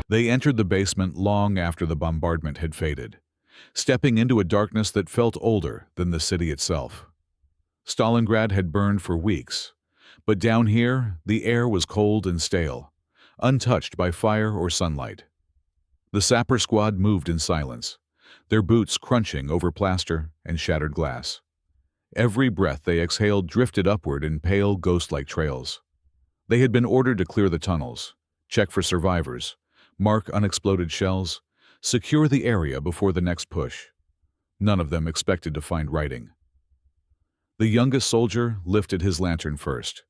They entered the basement long after the bombardment had faded, stepping into a darkness that felt older than the city itself. Stalingrad had burned for weeks, but down here the air was cold and stale, untouched by fire or sunlight. The sapper squad moved in silence, their boots crunching over plaster and shattered glass. Every breath they exhaled drifted upward in pale, ghost-like trails. They had been ordered to clear the tunnels, check for survivors, mark unexploded shells, secure the area before the next push. None of them expected to find writing. The youngest soldier lifted his lantern first.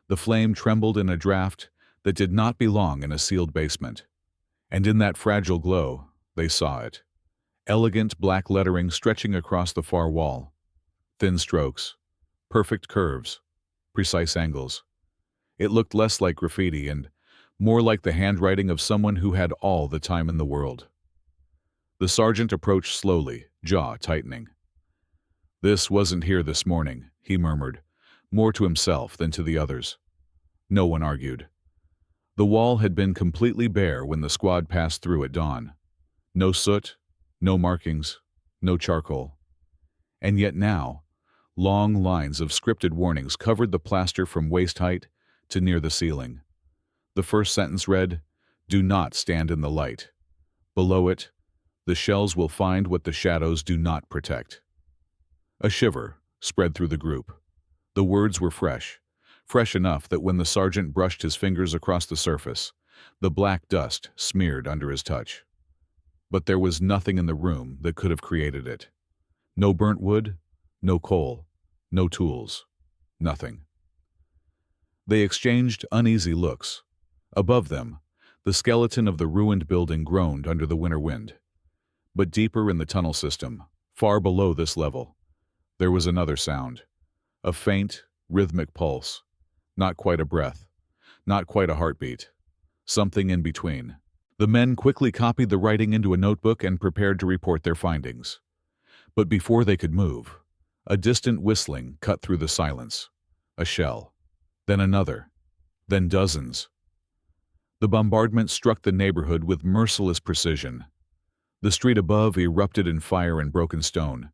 The flame trembled in a draft that did not belong in a sealed basement. And in that fragile glow, they saw it. Elegant black lettering stretching across the far wall. Thin strokes, perfect curves, precise angles. It looked less like graffiti and more like the handwriting of someone who had all the time in the world. The sergeant approached slowly, jaw tightening. "This wasn't here this morning," he murmured, more to himself than to the others. No one argued. The wall had been completely bare when the squad passed through at dawn. No soot, no markings, no charcoal. And yet now, long lines of scripted warnings covered the plaster from waist height to near the ceiling. The first sentence read, "Do not stand in the light." Below it, "The shells will find what the shadows do not protect." A shiver spread through the group. The words were fresh enough that when the sergeant brushed his fingers across the surface, the black dust smeared under his touch. But there was nothing in the room that could have created it. No burnt wood, no coal, no tools, nothing. They exchanged uneasy looks. Above them, the skeleton of the ruined building groaned under the winter wind. But deeper in the tunnel system, far below this level, there was another sound. A faint, rhythmic pulse. Not quite a breath. Not quite a heartbeat. Something in between. The men quickly copied the writing into a notebook and prepared to report their findings. But before they could move, a distant whistling cut through the silence. A shell. Then another. Then dozens. The bombardment struck the neighborhood with merciless precision. The street above erupted in fire and broken stone,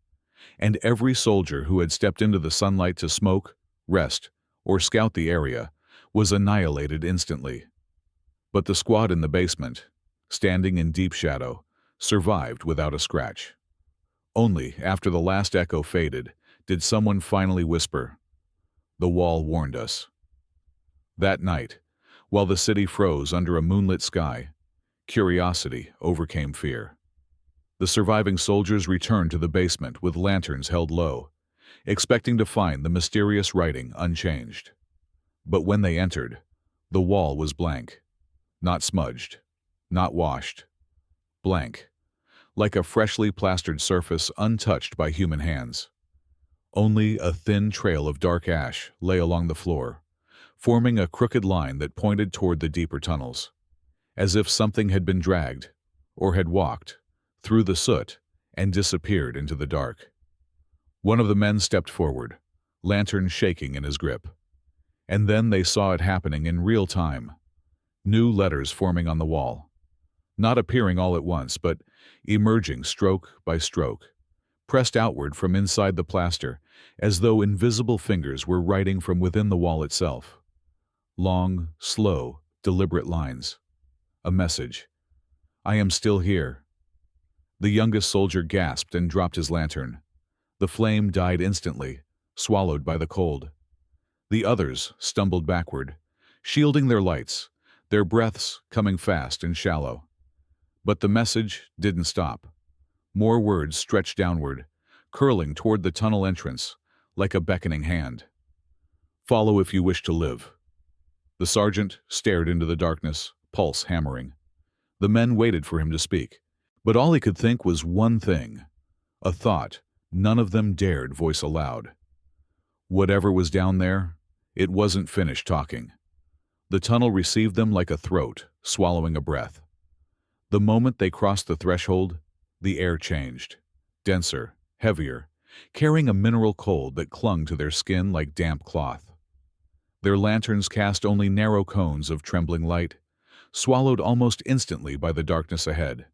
and every soldier who had stepped into the sunlight to smoke, rest, or scout the area was annihilated instantly. But the squad in the basement, standing in deep shadow, survived without a scratch. Only after the last echo faded did someone finally whisper, "The wall warned us." That night, while the city froze under a moonlit sky, curiosity overcame fear. The surviving soldiers returned to the basement with lanterns held low, expecting to find the mysterious writing unchanged. But when they entered, the wall was blank. Not smudged, not washed. Blank, like a freshly plastered surface untouched by human hands. Only a thin trail of dark ash lay along the floor, forming a crooked line that pointed toward the deeper tunnels, as if something had been dragged, or had walked, through the soot and disappeared into the dark. One of the men stepped forward, lantern shaking in his grip. And then they saw it happening in real time. New letters forming on the wall. Not appearing all at once, but emerging stroke by stroke, pressed outward from inside the plaster, as though invisible fingers were writing from within the wall itself. Long, slow, deliberate lines. A message. "I am still here." The youngest soldier gasped and dropped his lantern. The flame died instantly, swallowed by the cold. The others stumbled backward, shielding their lights, their breaths coming fast and shallow. But the message didn't stop. More words stretched downward, curling toward the tunnel entrance, like a beckoning hand. "Follow if you wish to live." The sergeant stared into the darkness, pulse hammering. The men waited for him to speak, but all he could think was one thing, a thought none of them dared voice aloud. Whatever was down there, it wasn't finished talking. The tunnel received them like a throat, swallowing a breath. The moment they crossed the threshold, the air changed, denser, heavier, carrying a mineral cold that clung to their skin like damp cloth. Their lanterns cast only narrow cones of trembling light, swallowed almost instantly by the darkness ahead.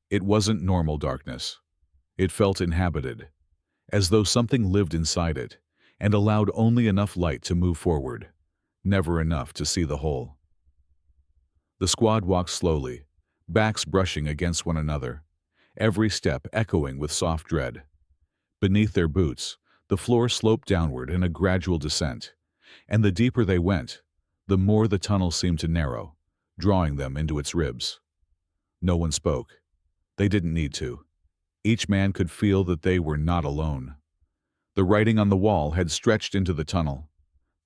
It wasn't normal darkness. It felt inhabited, as though something lived inside it and allowed only enough light to move forward, never enough to see the whole. The squad walked slowly, backs brushing against one another, every step echoing with soft dread. Beneath their boots, the floor sloped downward in a gradual descent, and the deeper they went, the more the tunnel seemed to narrow, drawing them into its ribs. No one spoke. They didn't need to. Each man could feel that they were not alone. The writing on the wall had stretched into the tunnel,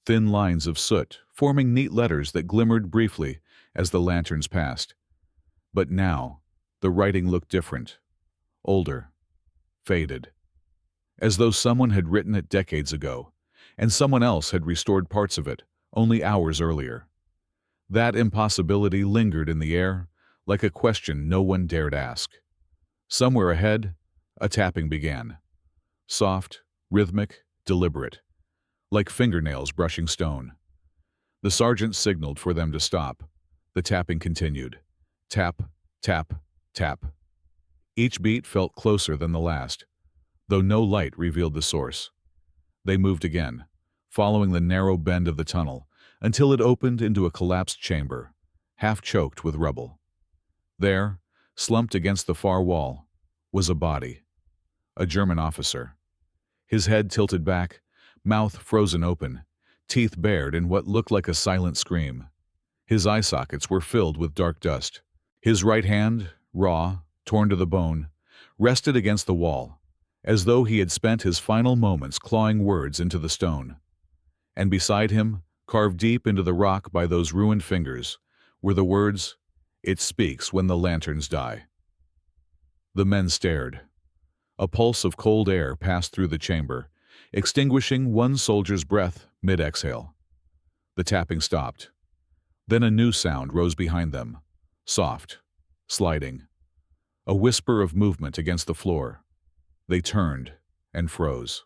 thin lines of soot forming neat letters that glimmered briefly as the lanterns passed. But now, the writing looked different, older, faded, as though someone had written it decades ago, and someone else had restored parts of it only hours earlier. That impossibility lingered in the air, like a question no one dared ask. Somewhere ahead, a tapping began. Soft, rhythmic, deliberate, like fingernails brushing stone. The sergeant signaled for them to stop. The tapping continued. Tap, tap, tap. Each beat felt closer than the last, though no light revealed the source. They moved again, following the narrow bend of the tunnel, until it opened into a collapsed chamber, half choked with rubble. There, slumped against the far wall, was a body. A German officer. His head tilted back, mouth frozen open, teeth bared in what looked like a silent scream. His eye sockets were filled with dark dust. His right hand, raw, torn to the bone, rested against the wall, as though he had spent his final moments clawing words into the stone. And beside him, carved deep into the rock by those ruined fingers, were the words, "It speaks when the lanterns die." The men stared. A pulse of cold air passed through the chamber, extinguishing one soldier's breath mid-exhale. The tapping stopped. Then a new sound rose behind them, soft, sliding. A whisper of movement against the floor. They turned and froze.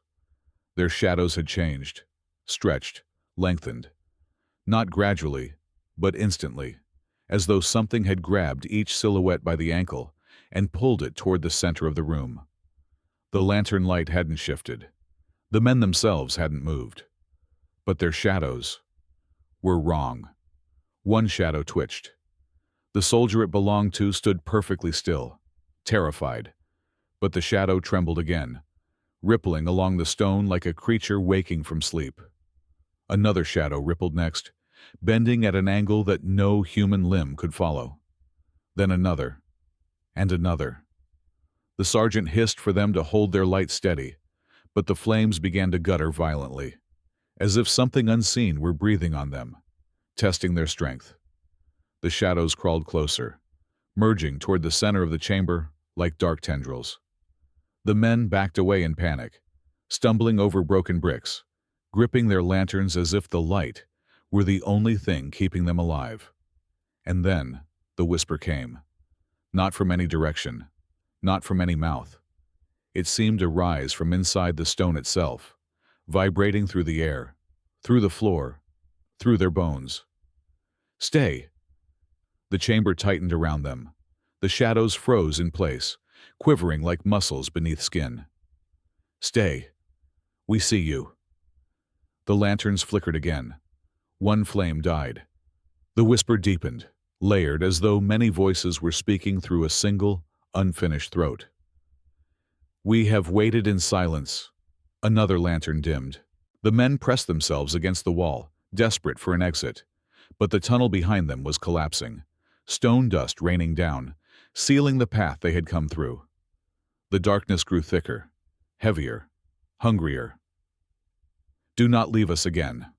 Their shadows had changed, stretched, lengthened. Not gradually, but instantly, as though something had grabbed each silhouette by the ankle and pulled it toward the center of the room. The lantern light hadn't shifted. The men themselves hadn't moved. But their shadows were wrong. One shadow twitched. The soldier it belonged to stood perfectly still, terrified. But the shadow trembled again, rippling along the stone like a creature waking from sleep. Another shadow rippled next, bending at an angle that no human limb could follow. Then another, and another. The sergeant hissed for them to hold their light steady, but the flames began to gutter violently, as if something unseen were breathing on them, testing their strength. The shadows crawled closer, merging toward the center of the chamber like dark tendrils. The men backed away in panic, stumbling over broken bricks, gripping their lanterns as if the light were the only thing keeping them alive. And then the whisper came, not from any direction, not from any mouth. It seemed to rise from inside the stone itself, vibrating through the air, through the floor, through their bones. "Stay!" The chamber tightened around them. The shadows froze in place, quivering like muscles beneath skin. "Stay. We see you." The lanterns flickered again. One flame died. The whisper deepened, layered as though many voices were speaking through a single, unfinished throat. "We have waited in silence." Another lantern dimmed. The men pressed themselves against the wall, desperate for an exit. But the tunnel behind them was collapsing, stone dust raining down, sealing the path they had come through. The darkness grew thicker, heavier, hungrier. "Do not leave us again."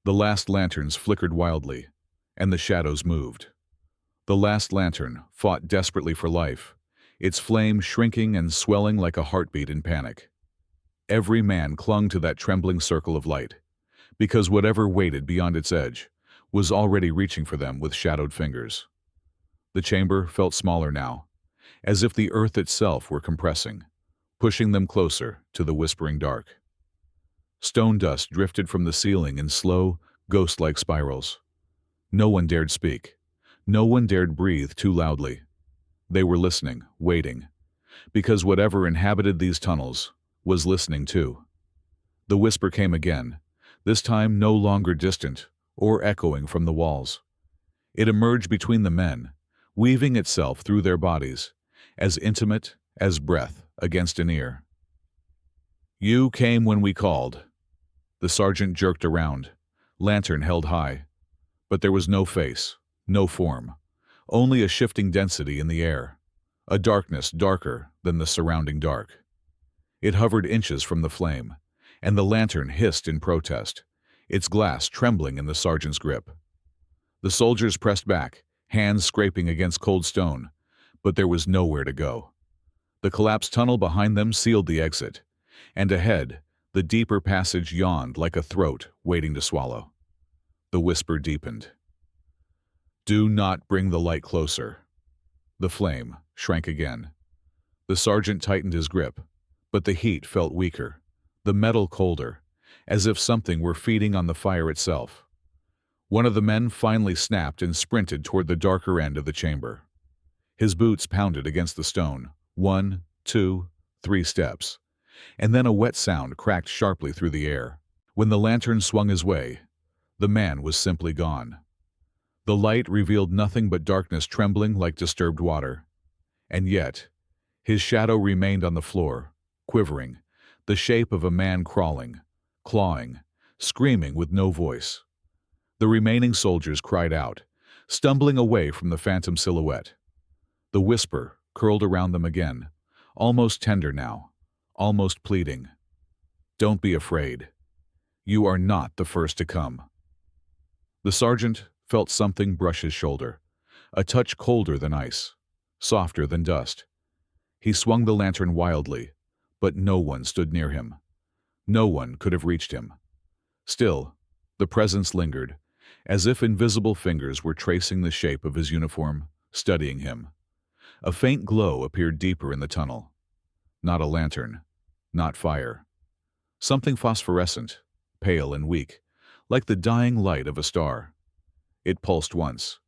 The last lanterns flickered wildly, and the shadows moved. The last lantern fought desperately for life, its flame shrinking and swelling like a heartbeat in panic. Every man clung to that trembling circle of light, because whatever waited beyond its edge was already reaching for them with shadowed fingers. The chamber felt smaller now, as if the earth itself were compressing, pushing them closer to the whispering dark. Stone dust drifted from the ceiling in slow, ghost-like spirals. No one dared speak, No one dared breathe too loudly. They were listening, waiting, because whatever inhabited these tunnels was listening too. The whisper came again, this time no longer distant or echoing from the walls. It emerged between the men, weaving itself through their bodies, as intimate as breath against an ear. "You came when we called." The sergeant jerked around, lantern held high. But there was no face, no form, only a shifting density in the air, a darkness darker than the surrounding dark. It hovered inches from the flame, and the lantern hissed in protest, its glass trembling in the sergeant's grip. The soldiers pressed back, hands scraping against cold stone, but there was nowhere to go. The collapsed tunnel behind them sealed the exit, and ahead, the deeper passage yawned like a throat waiting to swallow. The whisper deepened. "Do not bring the light closer." The flame shrank again. The sergeant tightened his grip, but the heat felt weaker, the metal colder, as if something were feeding on the fire itself. One of the men finally snapped and sprinted toward the darker end of the chamber. His boots pounded against the stone, 1, 2, 3 steps, and then a wet sound cracked sharply through the air. When the lantern swung his way, the man was simply gone. The light revealed nothing but darkness trembling like disturbed water. And yet, his shadow remained on the floor, quivering, the shape of a man crawling, clawing, screaming with no voice. The remaining soldiers cried out, stumbling away from the phantom silhouette. The whisper curled around them again, almost tender now, almost pleading. "Don't be afraid. You are not the first to come." The sergeant felt something brush his shoulder, a touch colder than ice, softer than dust. He swung the lantern wildly, but no one stood near him. No one could have reached him. Still, the presence lingered, as if invisible fingers were tracing the shape of his uniform, studying him. A faint glow appeared deeper in the tunnel. Not a lantern, not fire. Something phosphorescent, pale and weak, like the dying light of a star. It pulsed once,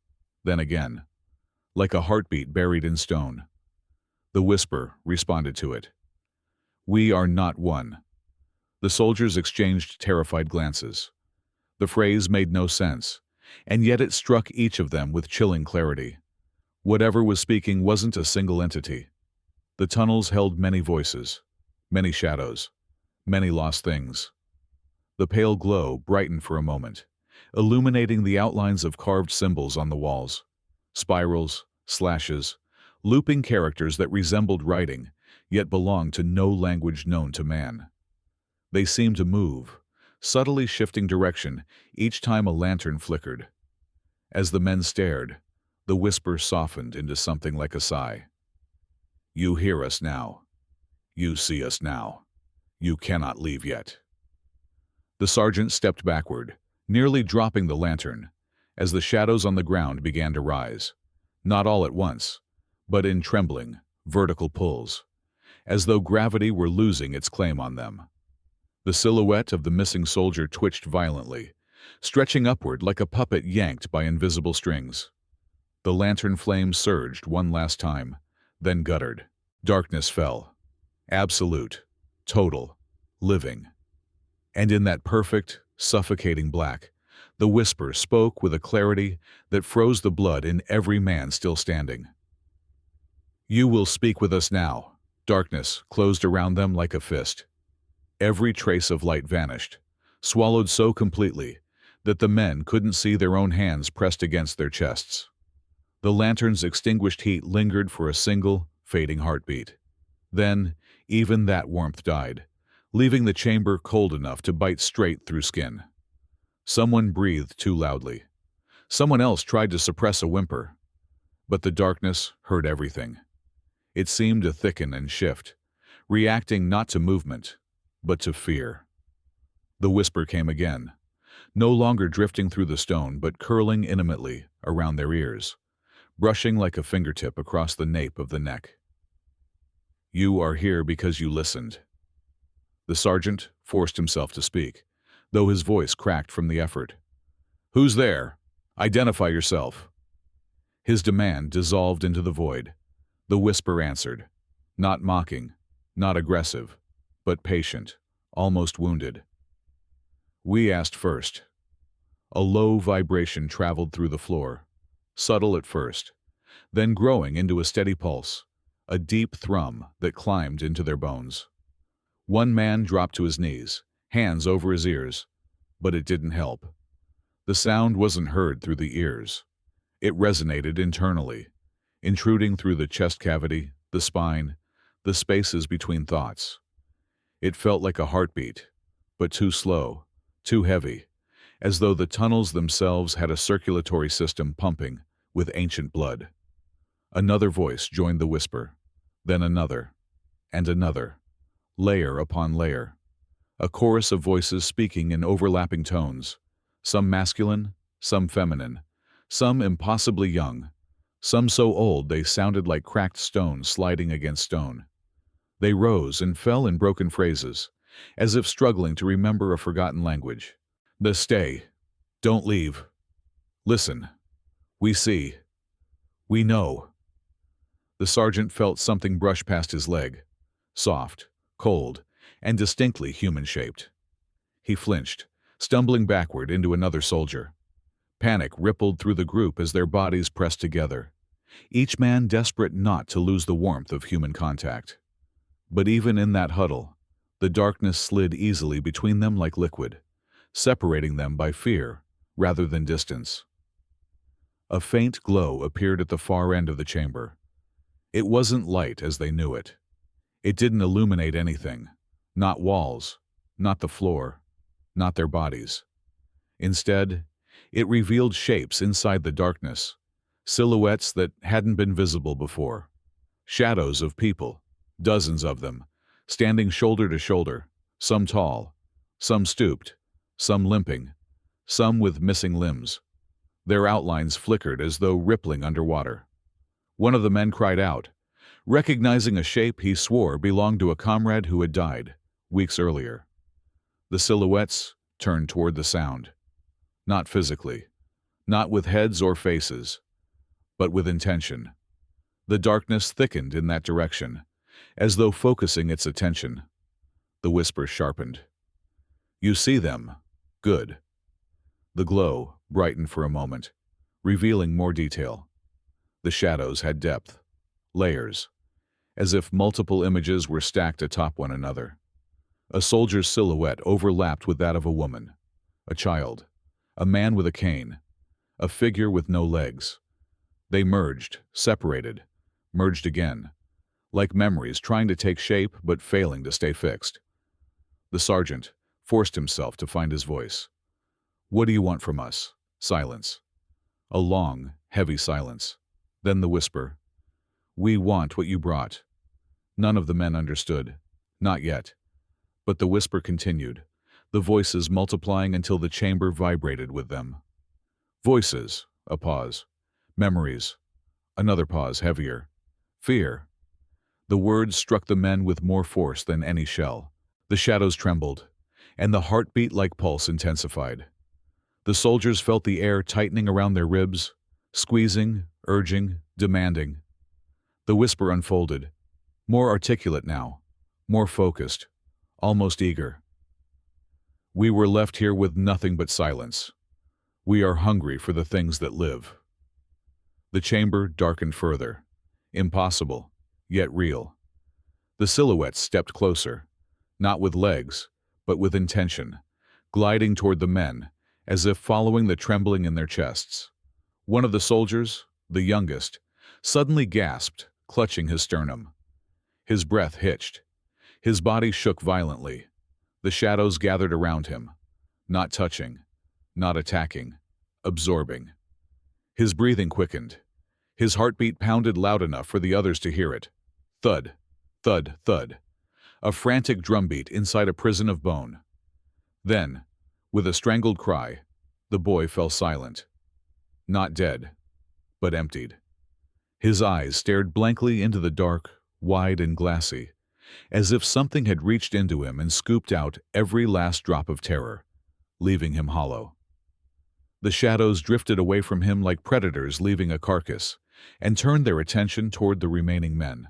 then again, like a heartbeat buried in stone. The whisper responded to it. "We are not one." The soldiers exchanged terrified glances. The phrase made no sense, and yet it struck each of them with chilling clarity. Whatever was speaking wasn't a single entity. The tunnels held many voices, many shadows, many lost things. The pale glow brightened for a moment, illuminating the outlines of carved symbols on the walls, spirals, slashes, looping characters that resembled writing, yet belonged to no language known to man. They seemed to move, subtly shifting direction each time a lantern flickered. As the men stared, the whisper softened into something like a sigh. "You hear us now. You see us now. You cannot leave yet." The sergeant stepped backward, nearly dropping the lantern, as the shadows on the ground began to rise, not all at once, but in trembling, vertical pulls, as though gravity were losing its claim on them. The silhouette of the missing soldier twitched violently, stretching upward like a puppet yanked by invisible strings. The lantern flame surged one last time, then guttered. Darkness fell. Absolute, total, living. And in that perfect, suffocating black, the whisper spoke with a clarity that froze the blood in every man still standing. "You will speak with us now." Darkness closed around them like a fist. Every trace of light vanished, swallowed so completely that the men couldn't see their own hands pressed against their chests. The lantern's extinguished heat lingered for a single, fading heartbeat. Then, even that warmth died, leaving the chamber cold enough to bite straight through skin. Someone breathed too loudly. Someone else tried to suppress a whimper. But the darkness heard everything. It seemed to thicken and shift, reacting not to movement, but to fear. The whisper came again, no longer drifting through the stone, but curling intimately around their ears, brushing like a fingertip across the nape of the neck. "You are here because you listened." The sergeant forced himself to speak, though his voice cracked from the effort. "Who's there? Identify yourself." His demand dissolved into the void. The whisper answered, not mocking, not aggressive, but patient, almost wounded. "We asked first." A low vibration traveled through the floor, subtle at first, then growing into a steady pulse, a deep thrum that climbed into their bones. One man dropped to his knees, hands over his ears, but it didn't help. The sound wasn't heard through the ears. It resonated internally, intruding through the chest cavity, the spine, the spaces between thoughts. It felt like a heartbeat, but too slow, too heavy, as though the tunnels themselves had a circulatory system pumping with ancient blood. Another voice joined the whisper, then another, and another, layer upon layer. A chorus of voices speaking in overlapping tones, some masculine, some feminine, some impossibly young, some so old they sounded like cracked stone sliding against stone. They rose and fell in broken phrases, as if struggling to remember a forgotten language. Stay. Don't leave. Listen. We see. We know. The sergeant felt something brush past his leg, soft, cold, and distinctly human-shaped. He flinched, stumbling backward into another soldier. Panic rippled through the group as their bodies pressed together, each man desperate not to lose the warmth of human contact. But even in that huddle, the darkness slid easily between them like liquid, separating them by fear rather than distance. A faint glow appeared at the far end of the chamber. It wasn't light as they knew it. It didn't illuminate anything, not walls, not the floor, not their bodies. Instead, it revealed shapes inside the darkness, silhouettes that hadn't been visible before. Shadows of people, dozens of them, standing shoulder to shoulder, some tall, some stooped, some limping, some with missing limbs. Their outlines flickered as though rippling underwater. One of the men cried out, recognizing a shape he swore belonged to a comrade who had died weeks earlier. The silhouettes turned toward the sound. Not physically, not with heads or faces, but with intention. The darkness thickened in that direction, as though focusing its attention. The whisper sharpened. You see them. Good. The glow brightened for a moment, revealing more detail. The shadows had depth, layers, as if multiple images were stacked atop one another. A soldier's silhouette overlapped with that of a woman, a child, a man with a cane, a figure with no legs. They merged, separated, merged again, like memories trying to take shape but failing to stay fixed. The sergeant forced himself to find his voice. What do you want from us? Silence. A long, heavy silence. Then the whisper. We want what you brought. None of the men understood. Not yet. But the whisper continued, the voices multiplying until the chamber vibrated with them. Voices. A pause. Memories. Another pause, heavier. Fear. The words struck the men with more force than any shell. The shadows trembled, and the heartbeat-like pulse intensified. The soldiers felt the air tightening around their ribs, squeezing, urging, demanding. The whisper unfolded, more articulate now, more focused, almost eager. We were left here with nothing but silence. We are hungry for the things that live. The chamber darkened further. Impossible, yet real. The silhouettes stepped closer, not with legs, but with intention, gliding toward the men, as if following the trembling in their chests. One of the soldiers, the youngest, suddenly gasped, clutching his sternum. His breath hitched. His body shook violently. The shadows gathered around him, not touching, not attacking, absorbing. His breathing quickened. His heartbeat pounded loud enough for the others to hear it. Thud, thud, thud. A frantic drumbeat inside a prison of bone. Then, with a strangled cry, the boy fell silent. Not dead, but emptied. His eyes stared blankly into the dark, wide and glassy, as if something had reached into him and scooped out every last drop of terror, leaving him hollow. The shadows drifted away from him like predators leaving a carcass, and turned their attention toward the remaining men.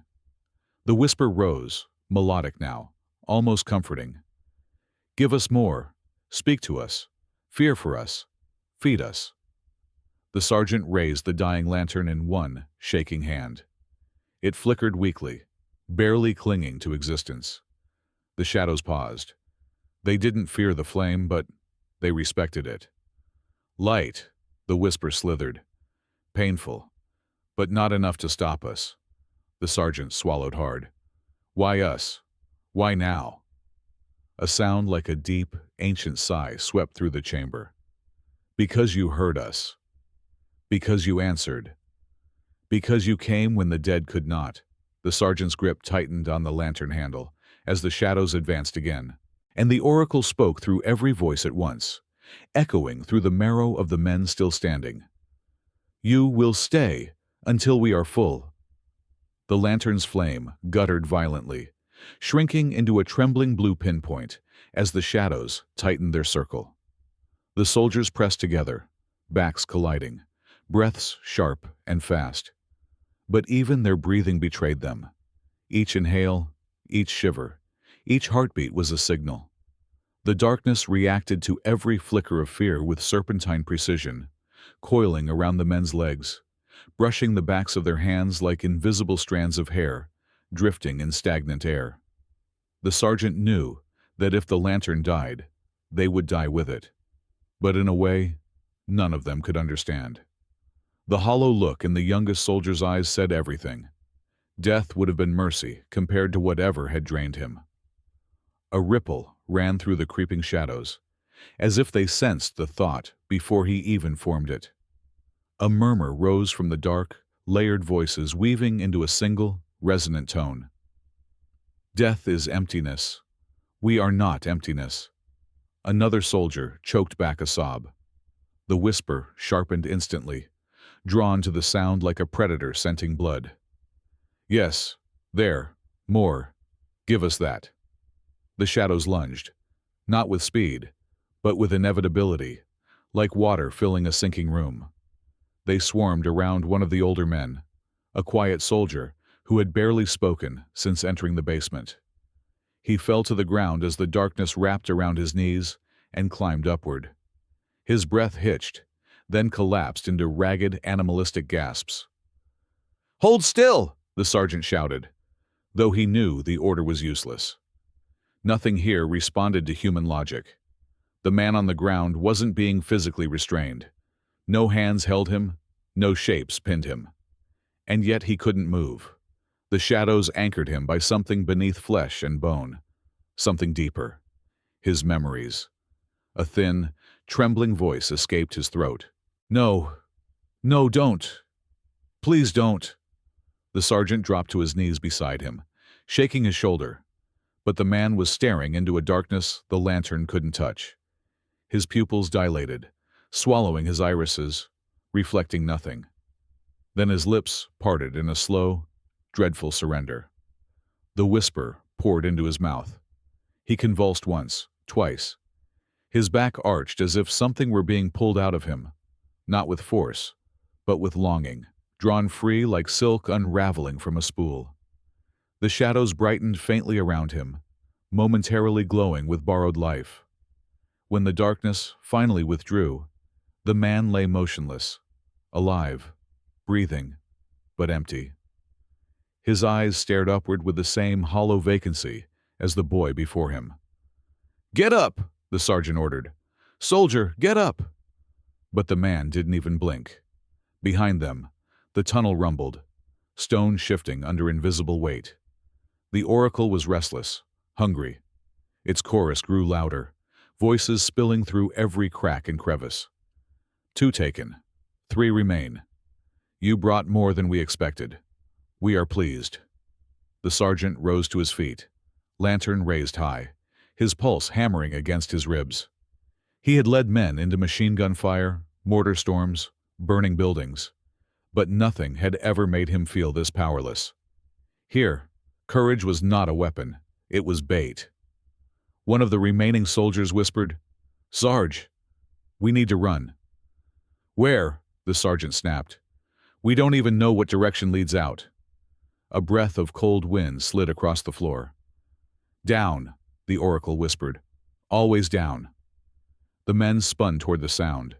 The whisper rose, melodic now, almost comforting. "Give us more. Speak to us. Fear for us. Feed us." The sergeant raised the dying lantern in one shaking hand. It flickered weakly, barely clinging to existence. The shadows paused. They didn't fear the flame, but they respected it. "Light," the whisper slithered. "Painful, but not enough to stop us." The sergeant swallowed hard. "Why us? Why now?" A sound like a deep, ancient sigh swept through the chamber. "Because you heard us. Because you answered. Because you came when the dead could not." The sergeant's grip tightened on the lantern handle as the shadows advanced again, and the oracle spoke through every voice at once, echoing through the marrow of the men still standing. "You will stay until we are full." The lantern's flame guttered violently, shrinking into a trembling blue pinpoint as the shadows tightened their circle. The soldiers pressed together, backs colliding, breaths sharp and fast. But even their breathing betrayed them. Each inhale, each shiver, each heartbeat was a signal. The darkness reacted to every flicker of fear with serpentine precision, coiling around the men's legs, brushing the backs of their hands like invisible strands of hair, drifting in stagnant air. The sergeant knew that if the lantern died, they would die with it. But in a way, none of them could understand. The hollow look in the youngest soldier's eyes said everything. Death would have been mercy compared to whatever had drained him. A ripple ran through the creeping shadows, as if they sensed the thought before he even formed it. A murmur rose from the dark, layered voices weaving into a single, resonant tone. "Death is emptiness. We are not emptiness." Another soldier choked back a sob. The whisper sharpened instantly, drawn to the sound like a predator scenting blood. "Yes, there, more. Give us that." The shadows lunged, not with speed, but with inevitability, like water filling a sinking room. They swarmed around one of the older men, a quiet soldier who had barely spoken since entering the basement. He fell to the ground as the darkness wrapped around his knees and climbed upward. His breath hitched, then collapsed into ragged, animalistic gasps. "Hold still!" the sergeant shouted, though he knew the order was useless. Nothing here responded to human logic. The man on the ground wasn't being physically restrained. No hands held him, no shapes pinned him. And yet he couldn't move. The shadows anchored him by something beneath flesh and bone, something deeper. His memories. A thin, trembling voice escaped his throat. "No, no, don't. Please don't." The sergeant dropped to his knees beside him, shaking his shoulder. But the man was staring into a darkness the lantern couldn't touch. His pupils dilated, swallowing his irises, reflecting nothing. Then his lips parted in a slow, dreadful surrender. The whisper poured into his mouth. He convulsed once, twice. His back arched as if something were being pulled out of him, not with force, but with longing, drawn free like silk unraveling from a spool. The shadows brightened faintly around him, momentarily glowing with borrowed life. When the darkness finally withdrew, the man lay motionless, alive, breathing, but empty. His eyes stared upward with the same hollow vacancy as the boy before him. "Get up!" the sergeant ordered. "Soldier, get up!" But the man didn't even blink. Behind them, the tunnel rumbled, stone shifting under invisible weight. The oracle was restless, hungry. Its chorus grew louder, voices spilling through every crack and crevice. "Two taken. 3 remain. You brought more than we expected. We are pleased." The sergeant rose to his feet, lantern raised high, his pulse hammering against his ribs. He had led men into machine gun fire, mortar storms, burning buildings, but nothing had ever made him feel this powerless. Here, courage was not a weapon, it was bait. One of the remaining soldiers whispered, "Sarge, we need to run." "Where?" the sergeant snapped. "We don't even know what direction leads out." A breath of cold wind slid across the floor. "Down," the oracle whispered. "Always down." The men spun toward the sound.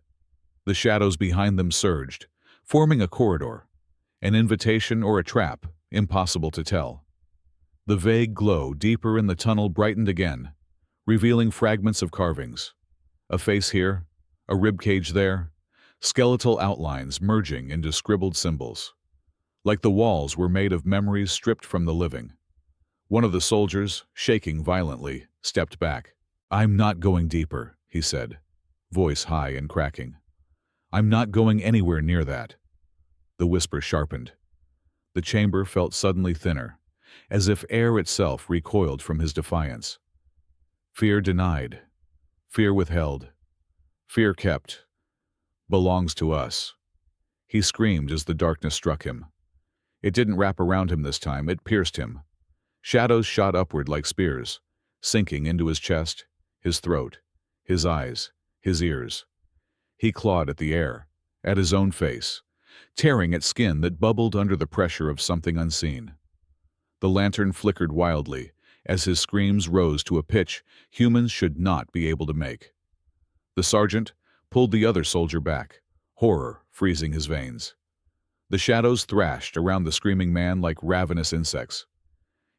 The shadows behind them surged, forming a corridor. An invitation or a trap, impossible to tell. The vague glow deeper in the tunnel brightened again, revealing fragments of carvings. A face here, a ribcage there, skeletal outlines merging into scribbled symbols. Like the walls were made of memories stripped from the living. One of the soldiers, shaking violently, stepped back. "I'm not going deeper," he said, voice high and cracking. "I'm not going anywhere near that." The whisper sharpened. The chamber felt suddenly thinner, as if air itself recoiled from his defiance. Fear denied, fear withheld, fear kept, belongs to us. He screamed as the darkness struck him. It didn't wrap around him this time, it pierced him. Shadows shot upward like spears, sinking into his chest, his throat, his eyes, his ears. He clawed at the air, at his own face, tearing at skin that bubbled under the pressure of something unseen. The lantern flickered wildly as his screams rose to a pitch humans should not be able to make. The sergeant pulled the other soldier back, horror freezing his veins. The shadows thrashed around the screaming man like ravenous insects.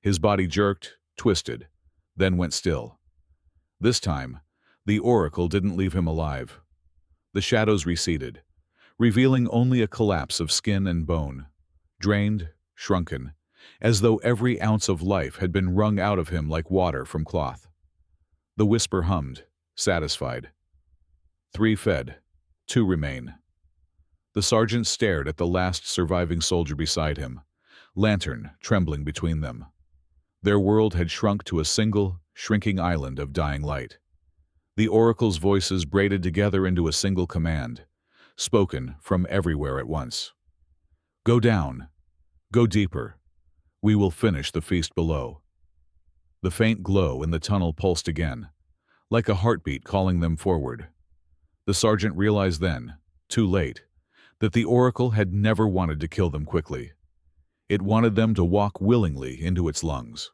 His body jerked, twisted, then went still. This time, the oracle didn't leave him alive. The shadows receded, revealing only a collapse of skin and bone, drained, shrunken, as though every ounce of life had been wrung out of him like water from cloth. The whisper hummed, satisfied. 3 fed, 2 remain. The sergeant stared at the last surviving soldier beside him, lantern trembling between them. Their world had shrunk to a single, shrinking island of dying light. The oracle's voices braided together into a single command, spoken from everywhere at once. "Go down. Go deeper. We will finish the feast below." The faint glow in the tunnel pulsed again, like a heartbeat calling them forward. The sergeant realized then, too late, that the oracle had never wanted to kill them quickly. It wanted them to walk willingly into its lungs.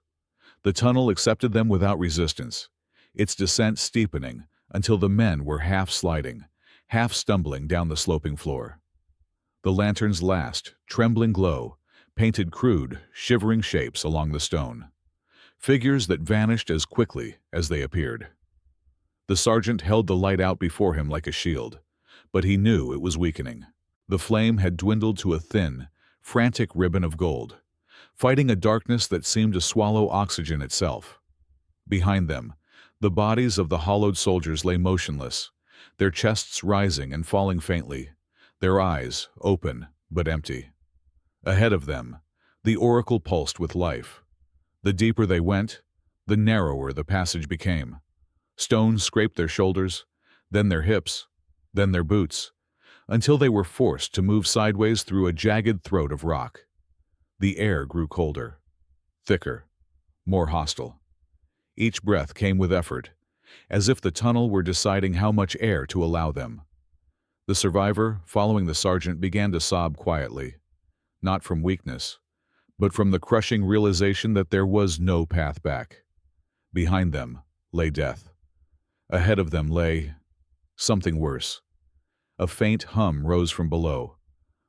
The tunnel accepted them without resistance, its descent steepening until the men were half sliding, half stumbling down the sloping floor. The lantern's last, trembling glow painted crude, shivering shapes along the stone, figures that vanished as quickly as they appeared. The sergeant held the light out before him like a shield, but he knew it was weakening. The flame had dwindled to a thin, frantic ribbon of gold, fighting a darkness that seemed to swallow oxygen itself. Behind them, the bodies of the hollowed soldiers lay motionless, their chests rising and falling faintly, their eyes open but empty. Ahead of them, the oracle pulsed with life. The deeper they went, the narrower the passage became. Stones scraped their shoulders, then their hips, then their boots, until they were forced to move sideways through a jagged throat of rock. The air grew colder, thicker, more hostile. Each breath came with effort, as if the tunnel were deciding how much air to allow them. The survivor, following the sergeant, began to sob quietly, not from weakness, but from the crushing realization that there was no path back. Behind them lay death. Ahead of them lay something worse. A faint hum rose from below,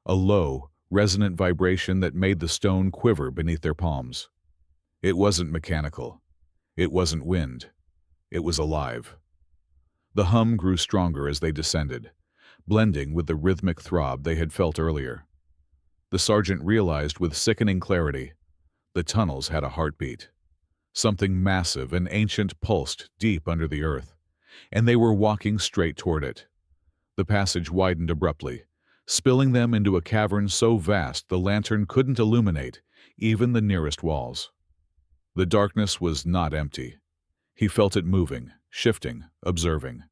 a low, resonant vibration that made the stone quiver beneath their palms. It wasn't mechanical. It wasn't wind. It was alive. The hum grew stronger as they descended, blending with the rhythmic throb they had felt earlier. The sergeant realized with sickening clarity, the tunnels had a heartbeat. Something massive and ancient pulsed deep under the earth, and they were walking straight toward it. The passage widened abruptly, spilling them into a cavern so vast the lantern couldn't illuminate even the nearest walls. The darkness was not empty. He felt it moving, shifting, observing.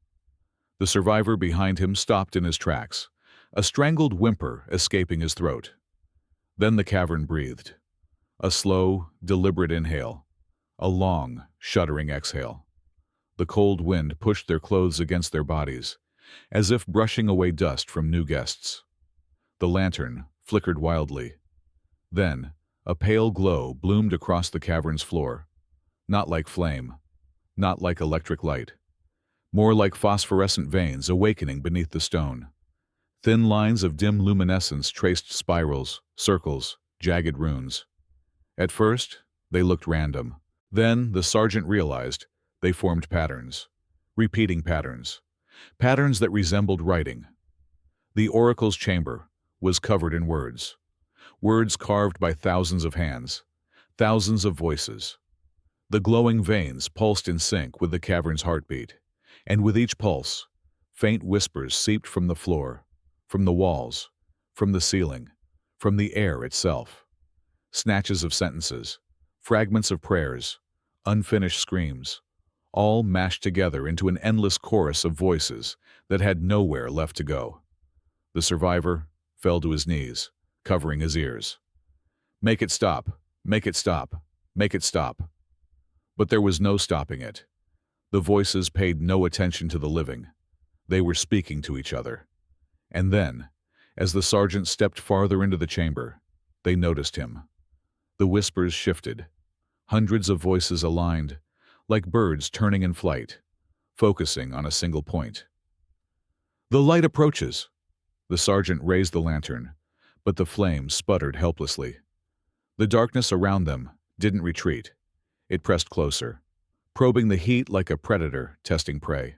The survivor behind him stopped in his tracks, a strangled whimper escaping his throat. Then the cavern breathed. A slow, deliberate inhale, a long, shuddering exhale. The cold wind pushed their clothes against their bodies, as if brushing away dust from new guests. The lantern flickered wildly. Then, a pale glow bloomed across the cavern's floor, not like flame, not like electric light, more like phosphorescent veins awakening beneath the stone. Thin lines of dim luminescence traced spirals, circles, jagged runes. At first, they looked random. Then, the sergeant realized they formed patterns, repeating patterns, patterns that resembled writing. The oracle's chamber was covered in words, words carved by thousands of hands, thousands of voices. The glowing veins pulsed in sync with the cavern's heartbeat, and with each pulse, faint whispers seeped from the floor, from the walls, from the ceiling, from the air itself. Snatches of sentences, fragments of prayers, unfinished screams, all mashed together into an endless chorus of voices that had nowhere left to go. The survivor fell to his knees, covering his ears. Make it stop, make it stop, make it stop. But there was no stopping it. The voices paid no attention to the living. They were speaking to each other. And then, as the sergeant stepped farther into the chamber, they noticed him. The whispers shifted. Hundreds of voices aligned, like birds turning in flight, focusing on a single point. The light approaches. The sergeant raised the lantern, but the flame sputtered helplessly. The darkness around them didn't retreat. It pressed closer, probing the heat like a predator testing prey.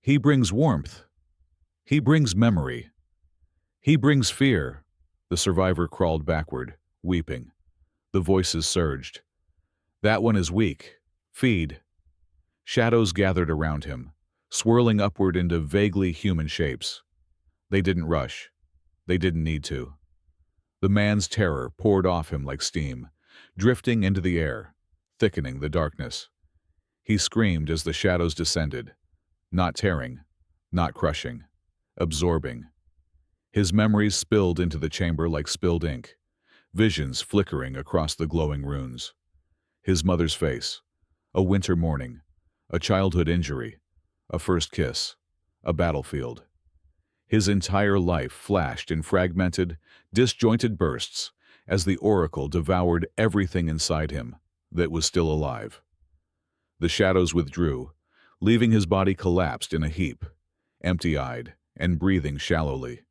He brings warmth. He brings memory. He brings fear. The survivor crawled backward, weeping. The voices surged. That one is weak. Feed. Shadows gathered around him, swirling upward into vaguely human shapes. They didn't rush. They didn't need to. The man's terror poured off him like steam, drifting into the air, thickening the darkness. He screamed as the shadows descended, not tearing, not crushing, absorbing. His memories spilled into the chamber like spilled ink, visions flickering across the glowing runes. His mother's face, a winter morning, a childhood injury, a first kiss, a battlefield. His entire life flashed in fragmented, disjointed bursts as the oracle devoured everything inside him that was still alive. The shadows withdrew, leaving his body collapsed in a heap, empty-eyed and breathing shallowly.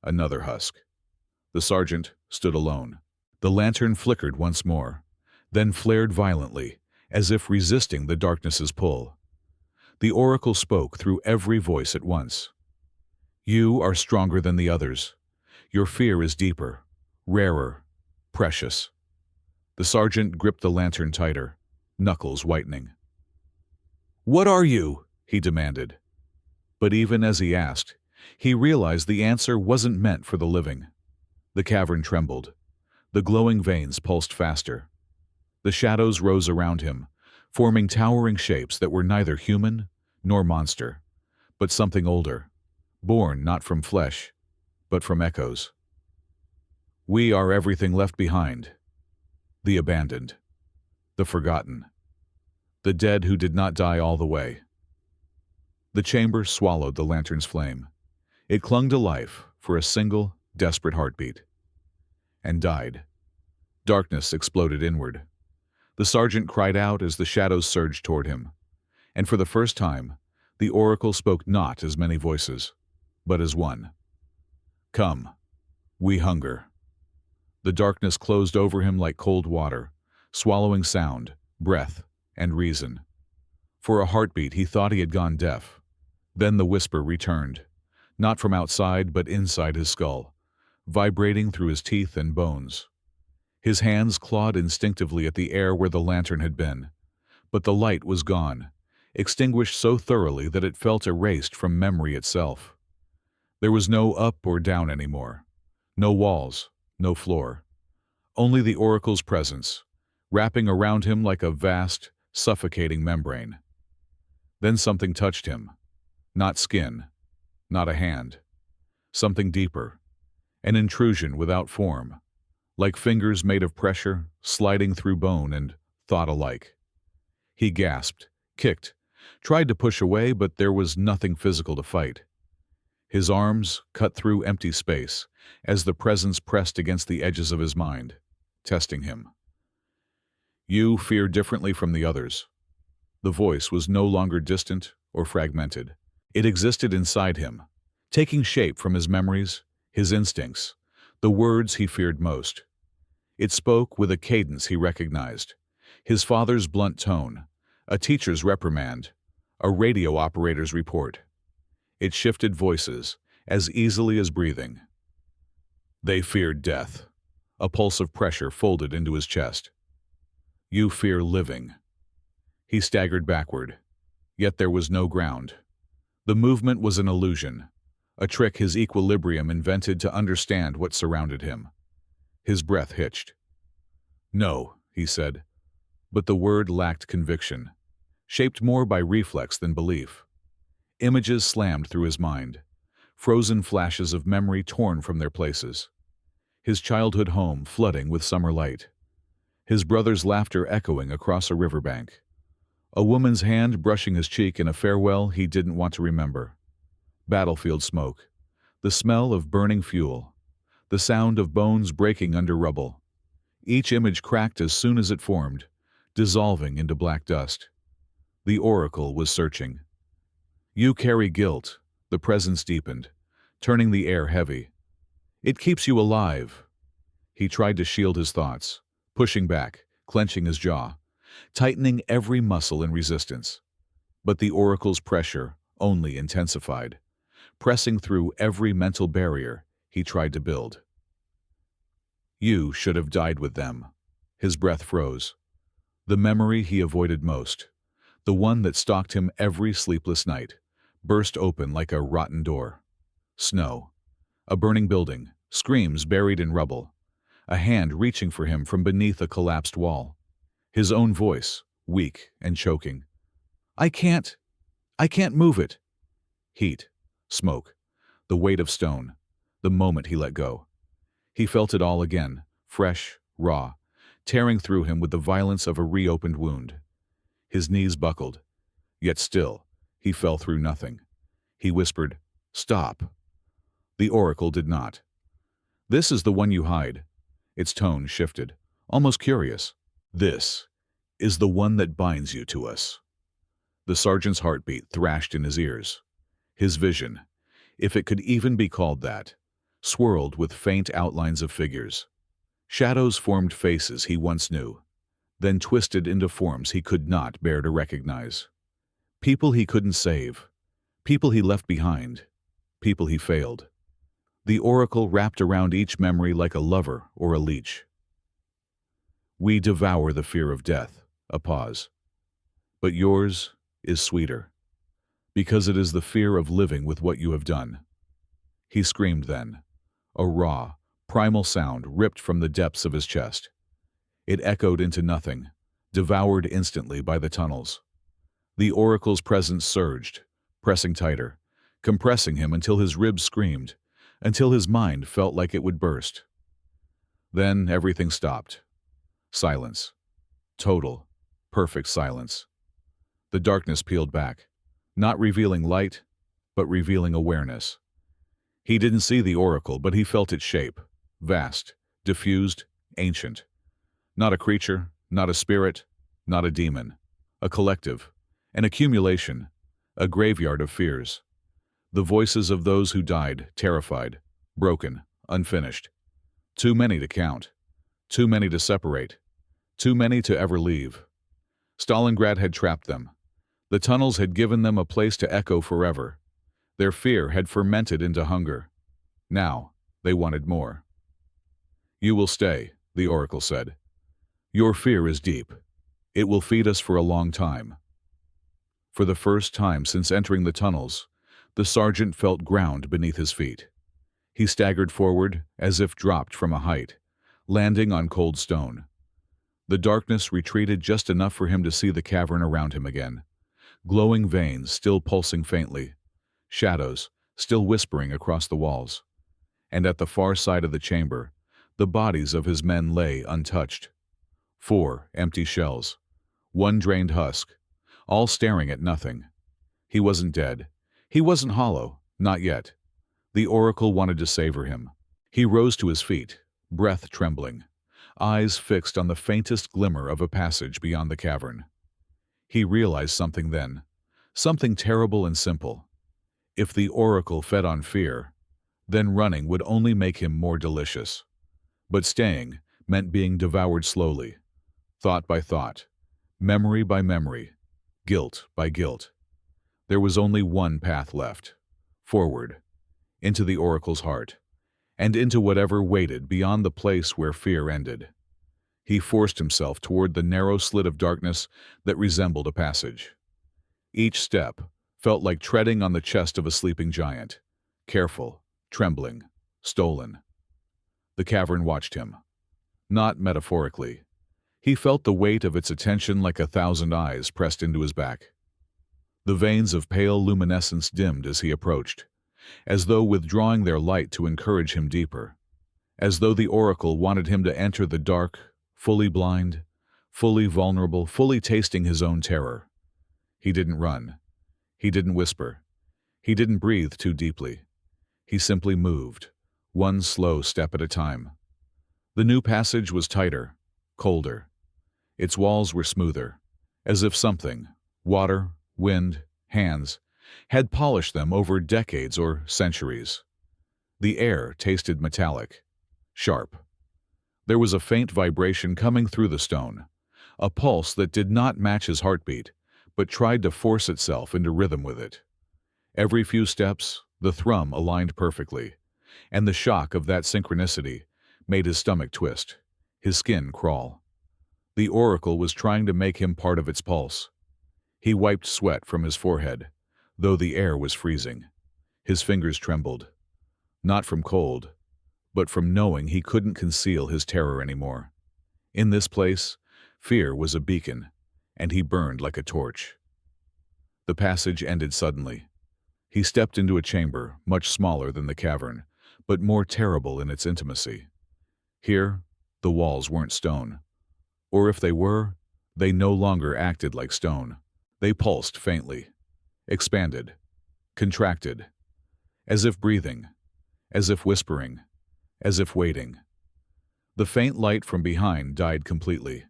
Another husk. The sergeant stood alone. The lantern flickered once more, then flared violently, as if resisting the darkness's pull. The oracle spoke through every voice at once. You are stronger than the others. Your fear is deeper, rarer, precious. The sergeant gripped the lantern tighter, knuckles whitening. What are you? He demanded. But even as he asked, he realized the answer wasn't meant for the living. The cavern trembled. The glowing veins pulsed faster. The shadows rose around him, forming towering shapes that were neither human nor monster, but something older, born not from flesh, but from echoes. We are everything left behind. The abandoned. The forgotten. The dead who did not die all the way. The chamber swallowed the lantern's flame. It clung to life for a single, desperate heartbeat. And died. Darkness exploded inward. The sergeant cried out as the shadows surged toward him. And for the first time, the oracle spoke not as many voices, but as one. Come, we hunger. The darkness closed over him like cold water, swallowing sound, breath, and reason. For a heartbeat he thought he had gone deaf. Then the whisper returned, not from outside but inside his skull, vibrating through his teeth and bones. His hands clawed instinctively at the air where the lantern had been, but the light was gone, extinguished so thoroughly that it felt erased from memory itself. There was no up or down anymore, no walls, no floor, only the oracle's presence, wrapping around him like a vast, suffocating membrane. Then something touched him, not skin, not a hand, something deeper, an intrusion without form, like fingers made of pressure, sliding through bone and thought alike. He gasped, kicked, tried to push away, but there was nothing physical to fight. His arms cut through empty space as the presence pressed against the edges of his mind, testing him. You fear differently from the others. The voice was no longer distant or fragmented. It existed inside him, taking shape from his memories, his instincts, the words he feared most. It spoke with a cadence he recognized, his father's blunt tone, a teacher's reprimand, a radio operator's report. It shifted voices as easily as breathing. They feared death. A pulse of pressure folded into his chest. You fear living. He staggered backward, yet there was no ground. The movement was an illusion, a trick his equilibrium invented to understand what surrounded him. His breath hitched. No, he said, but the word lacked conviction, shaped more by reflex than belief. Images slammed through his mind, frozen flashes of memory torn from their places. His childhood home flooding with summer light. His brother's laughter echoing across a riverbank. A woman's hand brushing his cheek in a farewell he didn't want to remember. Battlefield smoke. The smell of burning fuel. The sound of bones breaking under rubble. Each image cracked as soon as it formed, dissolving into black dust. The oracle was searching. You carry guilt, the presence deepened, turning the air heavy. It keeps you alive. He tried to shield his thoughts, pushing back, clenching his jaw, tightening every muscle in resistance. But the oracle's pressure only intensified, pressing through every mental barrier he tried to build. You should have died with them. His breath froze. The memory he avoided most, the one that stalked him every sleepless night, burst open like a rotten door. Snow. A burning building, screams buried in rubble, a hand reaching for him from beneath a collapsed wall. His own voice, weak and choking. I can't move it. Heat, smoke, the weight of stone, the moment he let go. He felt it all again, fresh, raw, tearing through him with the violence of a reopened wound. His knees buckled, yet still, he fell through nothing. He whispered, "Stop." The oracle did not. "This is the one you hide." Its tone shifted, almost curious. "This is the one that binds you to us." The sergeant's heartbeat thrashed in his ears. His vision, if it could even be called that, swirled with faint outlines of figures. Shadows formed faces he once knew, then twisted into forms he could not bear to recognize. People he couldn't save, people he left behind, people he failed. The oracle wrapped around each memory like a lover or a leech. We devour the fear of death, a pause. But yours is sweeter, because it is the fear of living with what you have done. He screamed then, a raw, primal sound ripped from the depths of his chest. It echoed into nothing, devoured instantly by the tunnels. The oracle's presence surged, pressing tighter, compressing him until his ribs screamed, until his mind felt like it would burst. Then everything stopped. Silence. Total, perfect silence. The darkness peeled back, not revealing light, but revealing awareness. He didn't see the oracle, but he felt its shape, vast, diffused, ancient. Not a creature, not a spirit, not a demon. A collective, an accumulation, a graveyard of fears. The voices of those who died, terrified, broken, unfinished. Too many to count, too many to separate, too many to ever leave. Stalingrad had trapped them. The tunnels had given them a place to echo forever. Their fear had fermented into hunger. Now, they wanted more. You will stay, the oracle said. Your fear is deep. It will feed us for a long time. For the first time since entering the tunnels, the sergeant felt ground beneath his feet. He staggered forward as if dropped from a height, landing on cold stone. The darkness retreated just enough for him to see the cavern around him again. Glowing veins still pulsing faintly, shadows still whispering across the walls. And at the far side of the chamber, the bodies of his men lay untouched. 4 empty shells, 1 drained husk, all staring at nothing. He wasn't dead. He wasn't hollow, not yet. The oracle wanted to savor him. He rose to his feet, breath trembling, eyes fixed on the faintest glimmer of a passage beyond the cavern. He realized something then, something terrible and simple. If the oracle fed on fear, then running would only make him more delicious. But staying meant being devoured slowly, thought by thought, memory by memory, guilt by guilt. There was only one path left, forward, into the oracle's heart, and into whatever waited beyond the place where fear ended. He forced himself toward the narrow slit of darkness that resembled a passage. Each step felt like treading on the chest of a sleeping giant, careful, trembling, stolen. The cavern watched him. Not metaphorically. He felt the weight of its attention like 1,000 eyes pressed into his back. The veins of pale luminescence dimmed as he approached, as though withdrawing their light to encourage him deeper, as though the oracle wanted him to enter the dark, fully blind, fully vulnerable, fully tasting his own terror. He didn't run. He didn't whisper. He didn't breathe too deeply. He simply moved, one slow step at a time. The new passage was tighter, colder. Its walls were smoother, as if something, water, wind, hands, had polished them over decades or centuries. The air tasted metallic, sharp. There was a faint vibration coming through the stone, a pulse that did not match his heartbeat, but tried to force itself into rhythm with it. Every few steps, the thrum aligned perfectly, and the shock of that synchronicity made his stomach twist, his skin crawl. The oracle was trying to make him part of its pulse. He wiped sweat from his forehead, though the air was freezing. His fingers trembled, not from cold, but from knowing he couldn't conceal his terror anymore. In this place, fear was a beacon, and he burned like a torch. The passage ended suddenly. He stepped into a chamber much smaller than the cavern, but more terrible in its intimacy. Here, the walls weren't stone. Or if they were, they no longer acted like stone. They pulsed faintly, expanded, contracted, as if breathing, as if whispering, as if waiting. The faint light from behind died completely.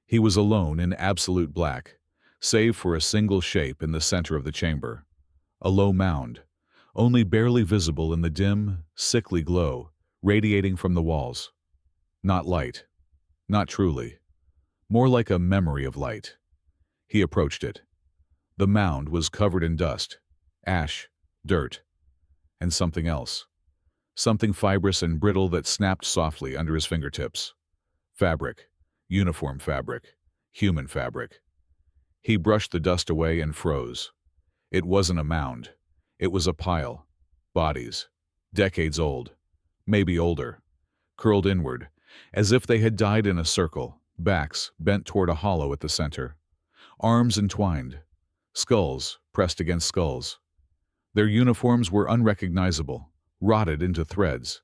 He was alone in absolute black, save for a single shape in the center of the chamber, a low mound, only barely visible in the dim, sickly glow radiating from the walls. Not light, not truly, more like a memory of light. He approached it. The mound was covered in dust, ash, dirt, and something else. Something fibrous and brittle that snapped softly under his fingertips. Fabric, uniform fabric, human fabric. He brushed the dust away and froze. It wasn't a mound. It was a pile. Bodies, decades old, maybe older, curled inward, as if they had died in a circle, backs bent toward a hollow at the center. Arms entwined, skulls pressed against skulls. Their uniforms were unrecognizable, rotted into threads,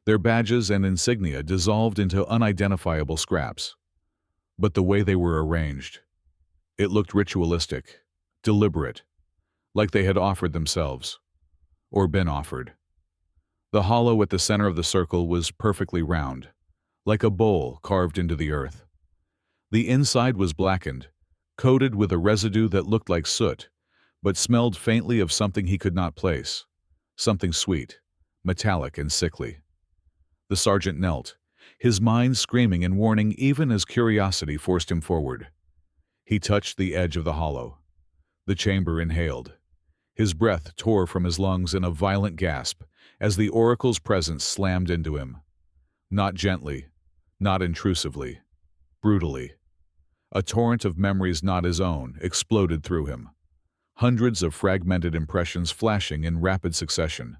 their badges and insignia dissolved into unidentifiable scraps. But the way they were arranged, it looked ritualistic, deliberate, like they had offered themselves, or been offered. The hollow at the center of the circle was perfectly round, like a bowl carved into the earth. The inside was blackened, coated with a residue that looked like soot, but smelled faintly of something he could not place, something sweet, metallic and sickly. The sergeant knelt, his mind screaming in warning even as curiosity forced him forward. He touched the edge of the hollow. The chamber inhaled. His breath tore from his lungs in a violent gasp as the oracle's presence slammed into him. Not gently, not intrusively, brutally. A torrent of memories not his own exploded through him. Hundreds of fragmented impressions flashing in rapid succession.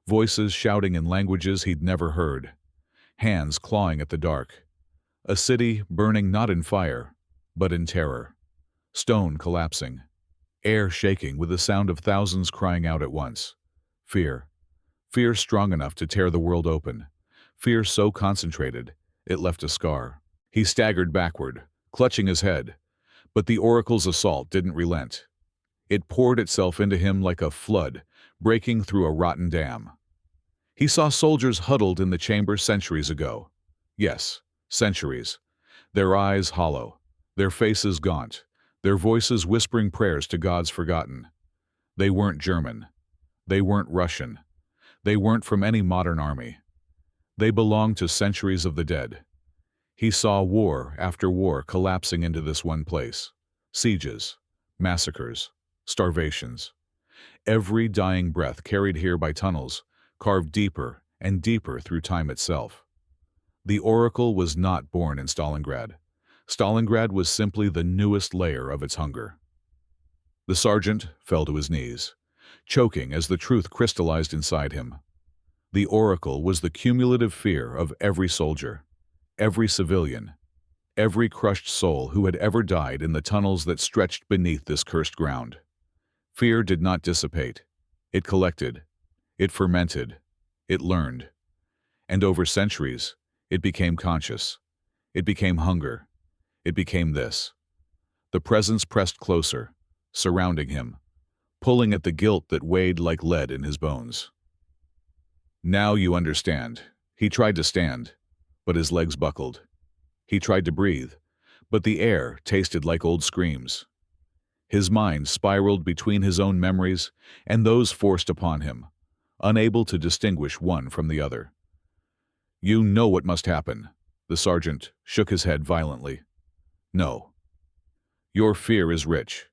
Voices shouting in languages he'd never heard. Hands clawing at the dark. A city burning not in fire, but in terror. Stone collapsing. Air shaking with the sound of thousands crying out at once. Fear. Fear strong enough to tear the world open. Fear so concentrated, it left a scar. He staggered backward, clutching his head, But the oracle's assault didn't relent. It poured itself into him like a flood, breaking through a rotten dam. He saw soldiers huddled in the chamber centuries ago. Yes, centuries. Their eyes hollow, their faces gaunt, their voices whispering prayers to gods forgotten. They weren't German. They weren't Russian. They weren't from any modern army. They belonged to centuries of the dead. He saw war after war collapsing into this one place. Sieges, massacres, starvations. Every dying breath carried here by tunnels, carved deeper and deeper through time itself. The Oracle was not born in Stalingrad. Stalingrad was simply the newest layer of its hunger. The sergeant fell to his knees, choking as the truth crystallized inside him. The Oracle was the cumulative fear of every soldier, every civilian, every crushed soul who had ever died in the tunnels that stretched beneath this cursed ground. Fear did not dissipate. It collected. It fermented. It learned. And over centuries, it became conscious. It became hunger. It became this. The presence pressed closer, surrounding him, pulling at the guilt that weighed like lead in his bones. Now you understand. He tried to stand, but his legs buckled. He tried to breathe, but the air tasted like old screams. His mind spiraled between his own memories and those forced upon him, unable to distinguish one from the other. You know what must happen. The sergeant shook his head violently. No. Your fear is rich.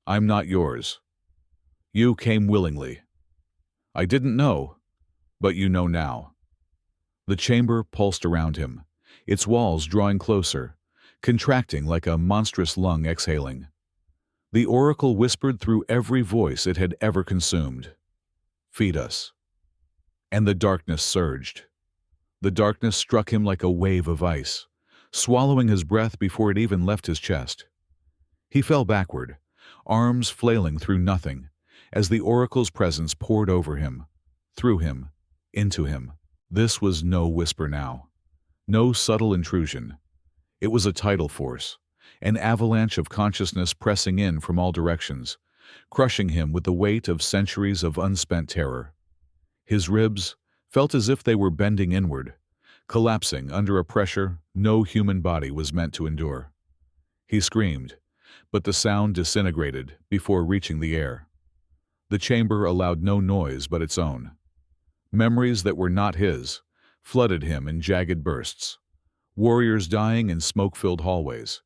I'm not yours. You came willingly. I didn't know, but you know now. The chamber pulsed around him, its walls drawing closer, contracting like a monstrous lung exhaling. The Oracle whispered through every voice it had ever consumed. Feed us. And the darkness surged. The darkness struck him like a wave of ice, swallowing his breath before it even left his chest. He fell backward, arms flailing through nothing, as the Oracle's presence poured over him, through him, into him. This was no whisper now. No subtle intrusion. It was a tidal force, an avalanche of consciousness pressing in from all directions, crushing him with the weight of centuries of unspent terror. His ribs felt as if they were bending inward, collapsing under a pressure no human body was meant to endure. He screamed, but the sound disintegrated before reaching the air. The chamber allowed no noise but its own. Memories that were not his flooded him in jagged bursts. Warriors dying in smoke-filled hallways,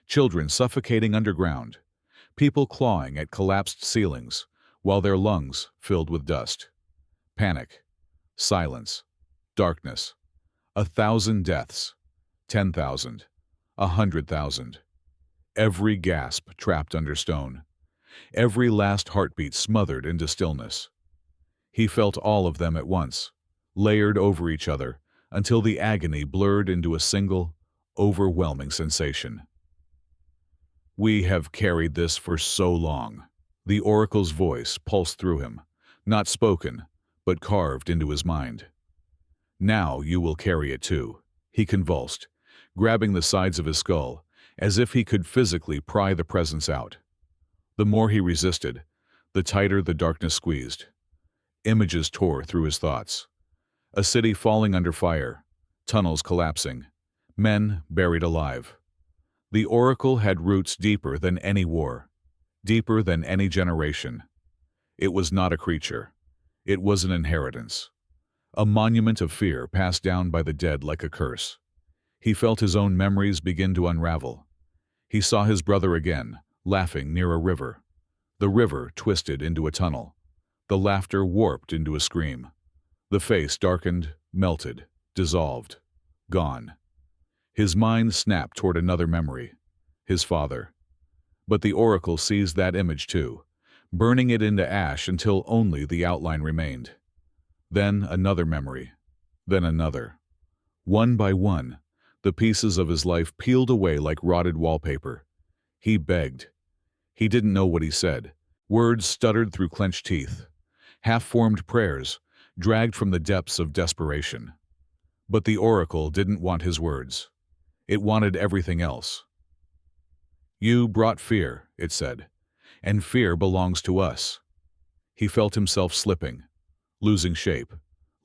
children suffocating underground, people clawing at collapsed ceilings while their lungs filled with dust. Panic, silence, darkness, 1,000 deaths, 10,000, 100,000. Every gasp trapped under stone, every last heartbeat smothered into stillness. He felt all of them at once, layered over each other, until the agony blurred into a single, overwhelming sensation. We have carried this for so long. The Oracle's voice pulsed through him, not spoken, but carved into his mind. Now you will carry it too, he convulsed, grabbing the sides of his skull, as if he could physically pry the presence out. The more he resisted, the tighter the darkness squeezed. Images tore through his thoughts. A city falling under fire, tunnels collapsing, men buried alive. The Oracle had roots deeper than any war, deeper than any generation. It was not a creature. It was an inheritance. A monument of fear passed down by the dead like a curse. He felt his own memories begin to unravel. He saw his brother again, laughing near a river. The river twisted into a tunnel. The laughter warped into a scream. The face darkened, melted, dissolved, gone. His mind snapped toward another memory, his father. But the Oracle seized that image too, burning it into ash until only the outline remained. Then another memory, then another. One by one, the pieces of his life peeled away like rotted wallpaper. He begged. He didn't know what he said. Words stuttered through clenched teeth. Half-formed prayers, dragged from the depths of desperation. But the Oracle didn't want his words. It wanted everything else. "You brought fear," it said, "and fear belongs to us." He felt himself slipping, losing shape,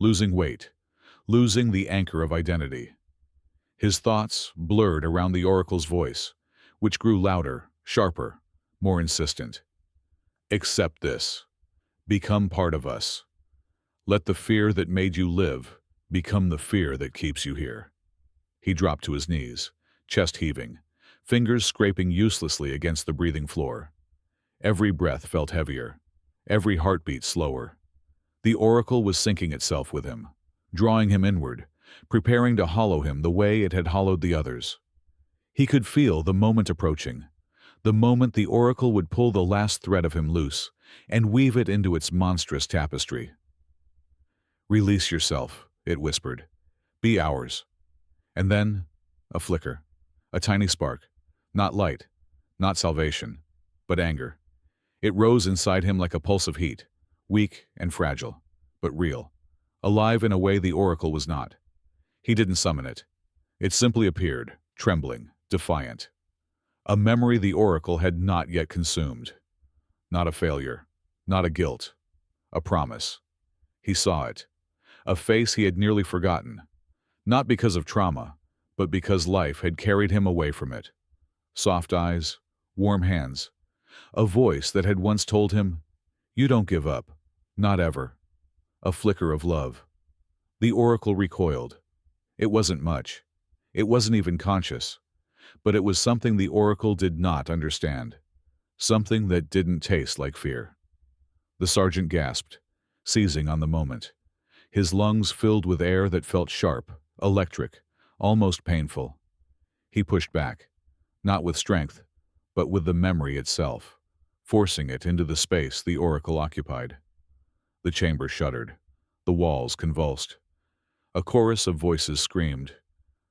losing weight, losing the anchor of identity. His thoughts blurred around the oracle's voice, which grew louder, sharper, more insistent. "Accept this. Become part of us. Let the fear that made you live become the fear that keeps you here." He dropped to his knees, chest heaving, fingers scraping uselessly against the breathing floor. Every breath felt heavier, every heartbeat slower. The oracle was sinking itself with him, drawing him inward, preparing to hollow him the way it had hollowed the others. He could feel the moment approaching, the moment the oracle would pull the last thread of him loose and weave it into its monstrous tapestry. "Release yourself," it whispered. "Be ours." And then, a flicker, a tiny spark, not light, not salvation, but anger. It rose inside him like a pulse of heat, weak and fragile, but real, alive in a way the oracle was not. He didn't summon it. It simply appeared, trembling, defiant. A memory the oracle had not yet consumed. Not a failure, not a guilt, a promise. He saw it, a face he had nearly forgotten, not because of trauma, but because life had carried him away from it. Soft eyes, warm hands, a voice that had once told him, "You don't give up, not ever." A flicker of love. The oracle recoiled. It wasn't much. It wasn't even conscious. But it was something the oracle did not understand. Something that didn't taste like fear. The sergeant gasped, seizing on the moment. His lungs filled with air that felt sharp, electric, almost painful. He pushed back, not with strength, but with the memory itself, forcing it into the space the oracle occupied. The chamber shuddered. The walls convulsed. A chorus of voices screamed,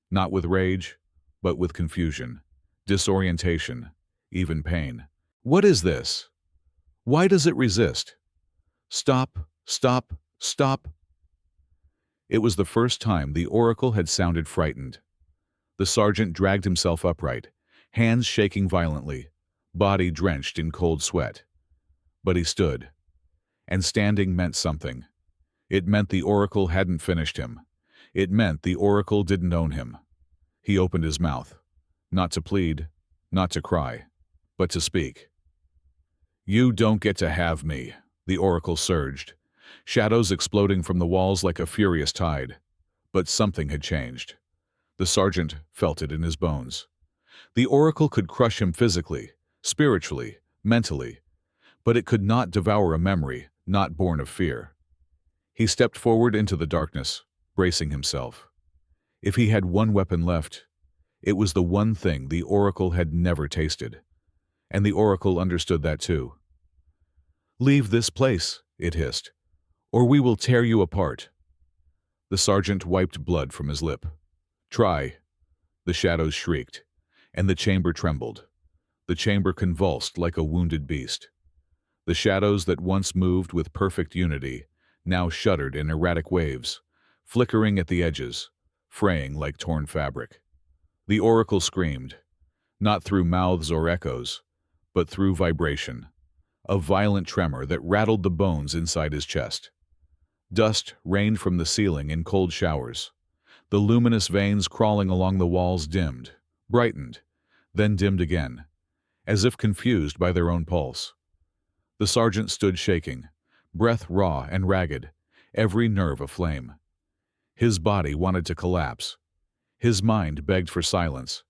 not with rage, but with confusion, disorientation, even pain. "What is this? Why does it resist? Stop, stop, stop." It was the first time the oracle had sounded frightened. The sergeant dragged himself upright, hands shaking violently, body drenched in cold sweat. But he stood. And standing meant something. It meant the oracle hadn't finished him. It meant the oracle didn't own him. He opened his mouth, not to plead, not to cry, but to speak. "You don't get to have me," the oracle surged, shadows exploding from the walls like a furious tide. But something had changed. The sergeant felt it in his bones. The oracle could crush him physically, spiritually, mentally, but it could not devour a memory not born of fear. He stepped forward into the darkness, bracing himself. If he had one weapon left, it was the one thing the oracle had never tasted. And the oracle understood that too. "Leave this place," it hissed, "or we will tear you apart." The sergeant wiped blood from his lip. "Try." The shadows shrieked, and the chamber trembled. The chamber convulsed like a wounded beast. The shadows that once moved with perfect unity now shuddered in erratic waves, flickering at the edges, fraying like torn fabric. The oracle screamed, not through mouths or echoes, but through vibration, a violent tremor that rattled the bones inside his chest. Dust rained from the ceiling in cold showers. The luminous veins crawling along the walls dimmed, brightened, then dimmed again, as if confused by their own pulse. The sergeant stood shaking, breath raw and ragged, every nerve aflame. His body wanted to collapse. His mind begged for silence.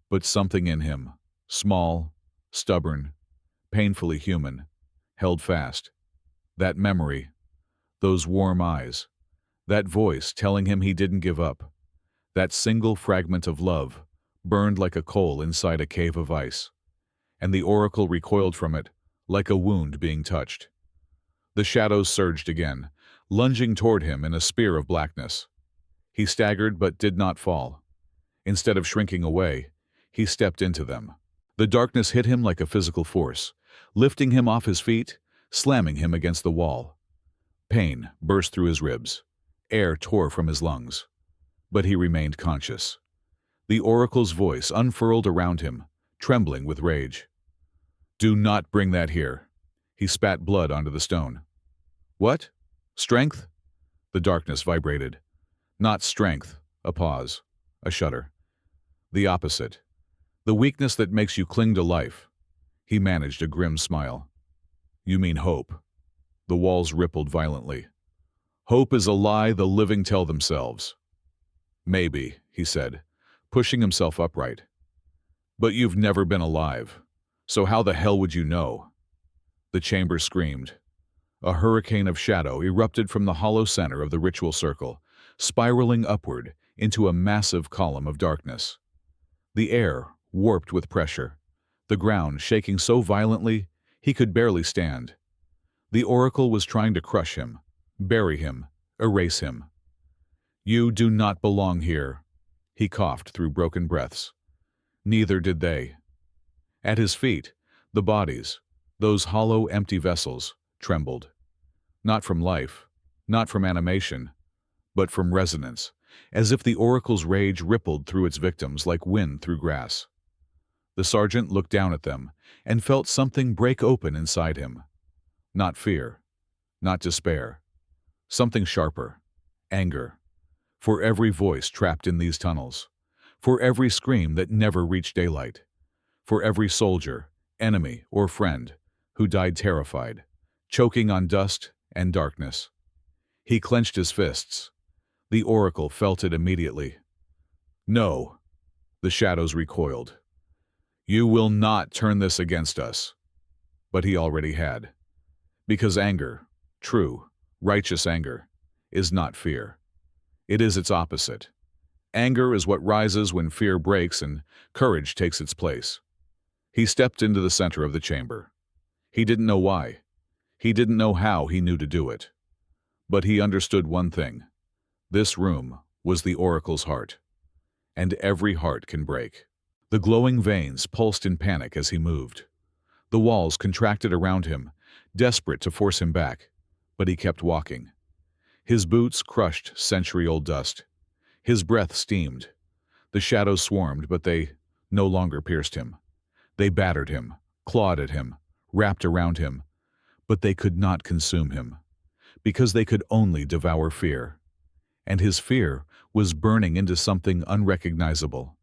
But something in him, small, stubborn, painfully human, held fast. That memory, those warm eyes, that voice telling him he didn't give up, that single fragment of love burned like a coal inside a cave of ice, and the oracle recoiled from it like a wound being touched. The shadows surged again, lunging toward him in a spear of blackness. He staggered but did not fall. Instead of shrinking away, he stepped into them. The darkness hit him like a physical force, lifting him off his feet, slamming him against the wall. Pain burst through his ribs. Air tore from his lungs. But he remained conscious. The oracle's voice unfurled around him, trembling with rage. "Do not bring that here." He spat blood onto the stone. "What? Strength?" The darkness vibrated. "Not strength." A pause. A shudder. "The opposite. The weakness that makes you cling to life." He managed a grim smile. "You mean hope." The walls rippled violently. "Hope is a lie the living tell themselves." "Maybe," he said, pushing himself upright. "But you've never been alive. So how the hell would you know?" The chamber screamed. A hurricane of shadow erupted from the hollow center of the ritual circle, spiraling upward into a massive column of darkness. The air warped with pressure, the ground shaking so violently he could barely stand. The oracle was trying to crush him, bury him, erase him. "You do not belong here," he coughed through broken breaths. Neither did they. At his feet, the bodies, those hollow, empty vessels, trembled. Not from life, not from animation, but from resonance, as if the oracle's rage rippled through its victims like wind through grass. The sergeant looked down at them and felt something break open inside him. Not fear, not despair. Something sharper. Anger. For every voice trapped in these tunnels. For every scream that never reached daylight. For every soldier, enemy, or friend who died terrified, choking on dust and darkness. He clenched his fists. The oracle felt it immediately. "No." The shadows recoiled. "You will not turn this against us." But he already had. Because anger, true, righteous anger, is not fear. It is its opposite. Anger is what rises when fear breaks and courage takes its place. He stepped into the center of the chamber. He didn't know why. He didn't know how he knew to do it. But he understood one thing. This room was the oracle's heart. And every heart can break. The glowing veins pulsed in panic as he moved. The walls contracted around him, desperate to force him back, but he kept walking. His boots crushed century-old dust. His breath steamed. The shadows swarmed, but they no longer pierced him. They battered him, clawed at him, wrapped around him, but they could not consume him, because they could only devour fear. And his fear was burning into something unrecognizable.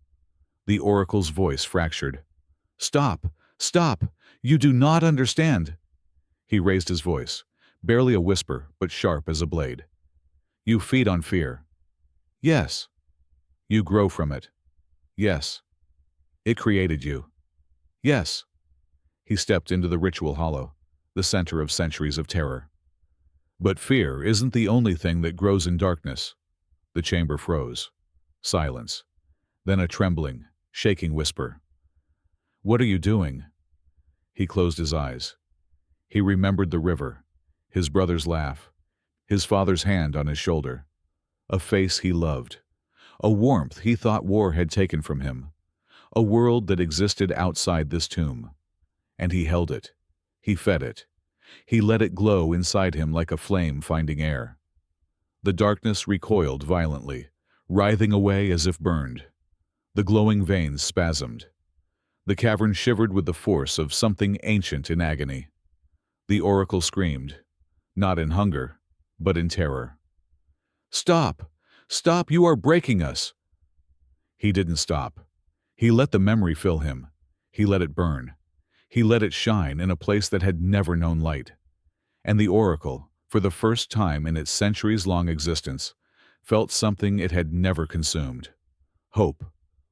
The oracle's voice fractured. "Stop! Stop! You do not understand!" He raised his voice, barely a whisper, but sharp as a blade. "You feed on fear." "Yes." "You grow from it." "Yes." "It created you." "Yes." He stepped into the ritual hollow, the center of centuries of terror. But fear isn't the only thing that grows in darkness. The chamber froze. Silence. Then a trembling, shaking whisper. "What are you doing?" He closed his eyes. He remembered the river, his brother's laugh, his father's hand on his shoulder, a face he loved, a warmth he thought war had taken from him, a world that existed outside this tomb. And he held it. He fed it. He let it glow inside him like a flame finding air. The darkness recoiled violently, writhing away as if burned. The glowing veins spasmed. The cavern shivered with the force of something ancient in agony. The oracle screamed, not in hunger, but in terror. "Stop! Stop! You are breaking us!" He didn't stop. He let the memory fill him. He let it burn. He let it shine in a place that had never known light. And the oracle, for the first time in its centuries-long existence, felt something it had never consumed. Hope,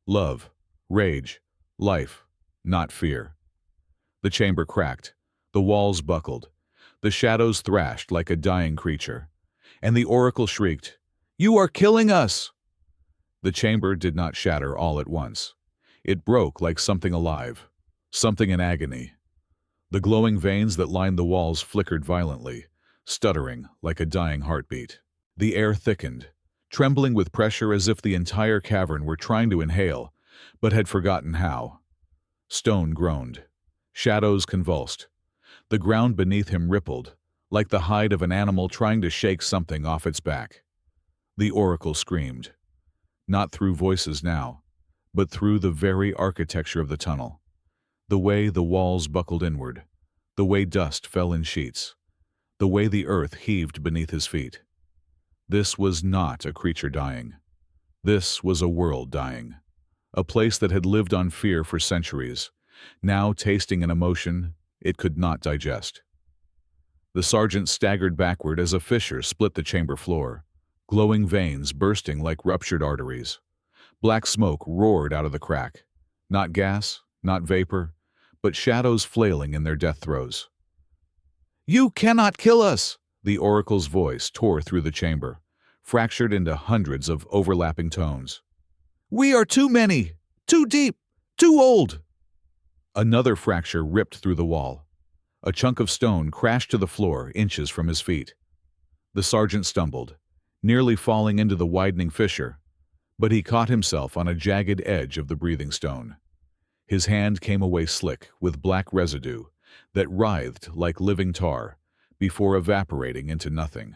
love, rage, life, not fear. The chamber cracked. The walls buckled. The shadows thrashed like a dying creature. And the oracle shrieked, "You are killing us!" The chamber did not shatter all at once. It broke like something alive, something in agony. The glowing veins that lined the walls flickered violently, stuttering like a dying heartbeat. The air thickened, trembling with pressure as if the entire cavern were trying to inhale, but had forgotten how. Stone groaned. Shadows convulsed. The ground beneath him rippled, like the hide of an animal trying to shake something off its back. The oracle screamed. Not through voices now, but through the very architecture of the tunnel. The way the walls buckled inward, the way dust fell in sheets, the way the earth heaved beneath his feet. This was not a creature dying. This was a world dying. A place that had lived on fear for centuries, now tasting an emotion it could not digest. The sergeant staggered backward as a fissure split the chamber floor, glowing veins bursting like ruptured arteries. Black smoke roared out of the crack. Not gas, not vapor, but shadows flailing in their death throes. "You cannot kill us!" The oracle's voice tore through the chamber, fractured into hundreds of overlapping tones. "We are too many, too deep, too old!" Another fracture ripped through the wall. A chunk of stone crashed to the floor inches from his feet. The sergeant stumbled, nearly falling into the widening fissure, but he caught himself on a jagged edge of the breathing stone. His hand came away slick with black residue that writhed like living tar before evaporating into nothing.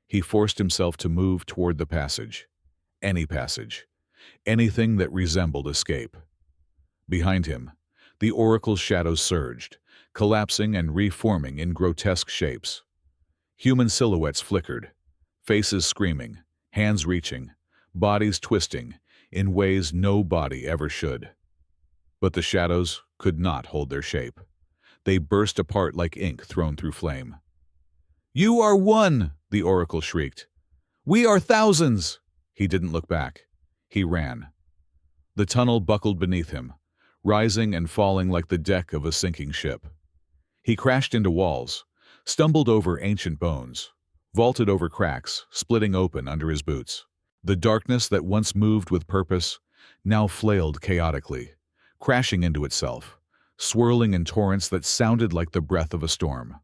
He forced himself to move toward the passage. Any passage. Anything that resembled escape. Behind him, the oracle's shadows surged, collapsing and reforming in grotesque shapes. Human silhouettes flickered, faces screaming, hands reaching, bodies twisting in ways no body ever should. But the shadows could not hold their shape. They burst apart like ink thrown through flame. "You are one!" the oracle shrieked. "We are thousands!" He didn't look back. He ran. The tunnel buckled beneath him, rising and falling like the deck of a sinking ship. He crashed into walls, stumbled over ancient bones, vaulted over cracks, splitting open under his boots. The darkness that once moved with purpose now flailed chaotically, crashing into itself, swirling in torrents that sounded like the breath of a storm.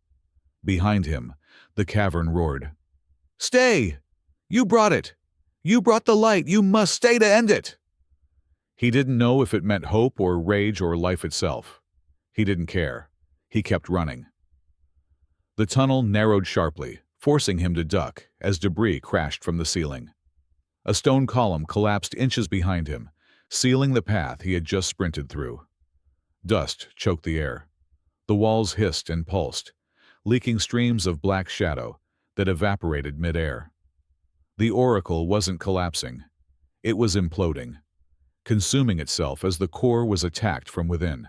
Behind him, the cavern roared. "Stay! You brought it! You brought the light! You must stay to end it!" He didn't know if it meant hope or rage or life itself. He didn't care. He kept running. The tunnel narrowed sharply, forcing him to duck as debris crashed from the ceiling. A stone column collapsed inches behind him, sealing the path he had just sprinted through. Dust choked the air. The walls hissed and pulsed, leaking streams of black shadow that evaporated midair. The oracle wasn't collapsing. It was imploding, consuming itself as the core was attacked from within.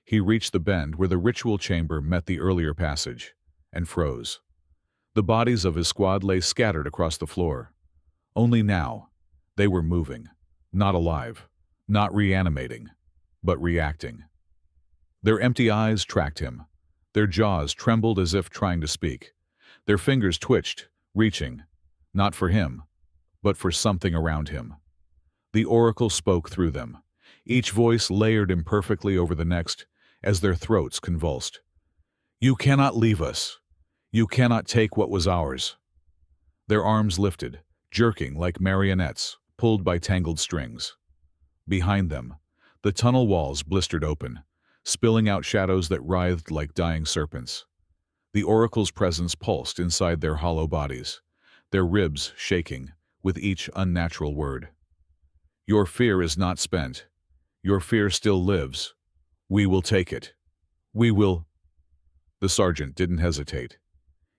He reached the bend where the ritual chamber met the earlier passage, and froze. The bodies of his squad lay scattered across the floor. Only now, they were moving, not alive, not reanimating, but reacting. Their empty eyes tracked him. Their jaws trembled as if trying to speak. Their fingers twitched, reaching, not for him, but for something around him. The oracle spoke through them, each voice layered imperfectly over the next as their throats convulsed. "You cannot leave us. You cannot take what was ours." Their arms lifted, jerking like marionettes, pulled by tangled strings. Behind them, the tunnel walls blistered open, spilling out shadows that writhed like dying serpents. The oracle's presence pulsed inside their hollow bodies, their ribs shaking with each unnatural word. "Your fear is not spent. Your fear still lives. We will take it. We will—" The sergeant didn't hesitate.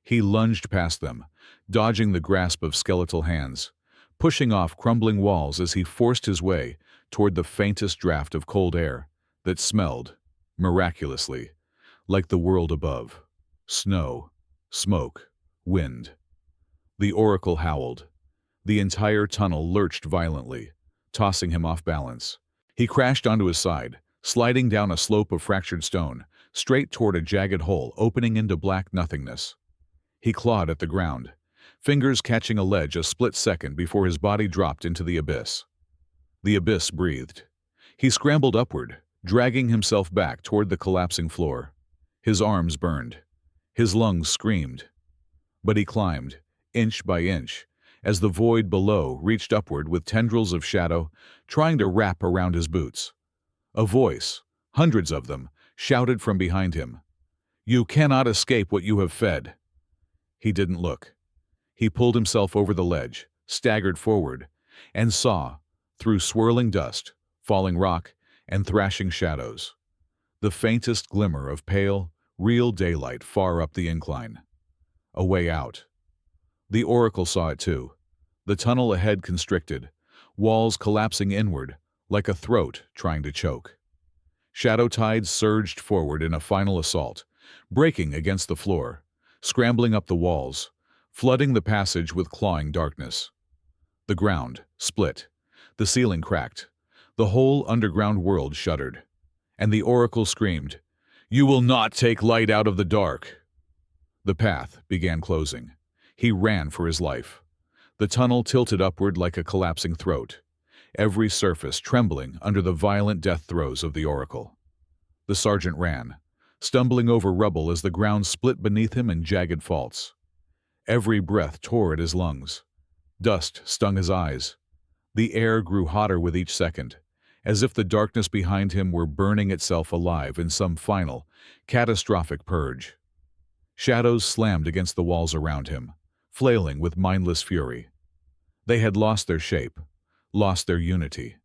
He lunged past them, dodging the grasp of skeletal hands, pushing off crumbling walls as he forced his way toward the faintest draft of cold air that smelled, miraculously, like the world above. Snow, smoke, wind. The oracle howled. The entire tunnel lurched violently, tossing him off balance. He crashed onto his side, sliding down a slope of fractured stone, straight toward a jagged hole opening into black nothingness. He clawed at the ground, fingers catching a ledge a split second before his body dropped into the abyss. The abyss breathed. He scrambled upward, dragging himself back toward the collapsing floor. His arms burned. His lungs screamed. But he climbed, inch by inch, as the void below reached upward with tendrils of shadow trying to wrap around his boots. A voice, hundreds of them, shouted from behind him. "You cannot escape what you have fed." He didn't look. He pulled himself over the ledge, staggered forward, and saw, through swirling dust, falling rock, and thrashing shadows, The faintest glimmer of pale, real daylight far up the incline. A way out. The Oracle saw it too. The tunnel ahead constricted, walls collapsing inward, like a throat trying to choke. Shadow tides surged forward in a final assault, breaking against the floor, scrambling up the walls, flooding the passage with clawing darkness. The ground split, the ceiling cracked, the whole underground world shuddered. And the Oracle screamed, "You will not take light out of the dark!" The path began closing. He ran for his life. The tunnel tilted upward like a collapsing throat, every surface trembling under the violent death throes of the Oracle. The sergeant ran, stumbling over rubble as the ground split beneath him in jagged faults. Every breath tore at his lungs. Dust stung his eyes. The air grew hotter with each second, as if the darkness behind him were burning itself alive in some final, catastrophic purge. Shadows slammed against the walls around him, flailing with mindless fury. They had lost their shape, lost their unity.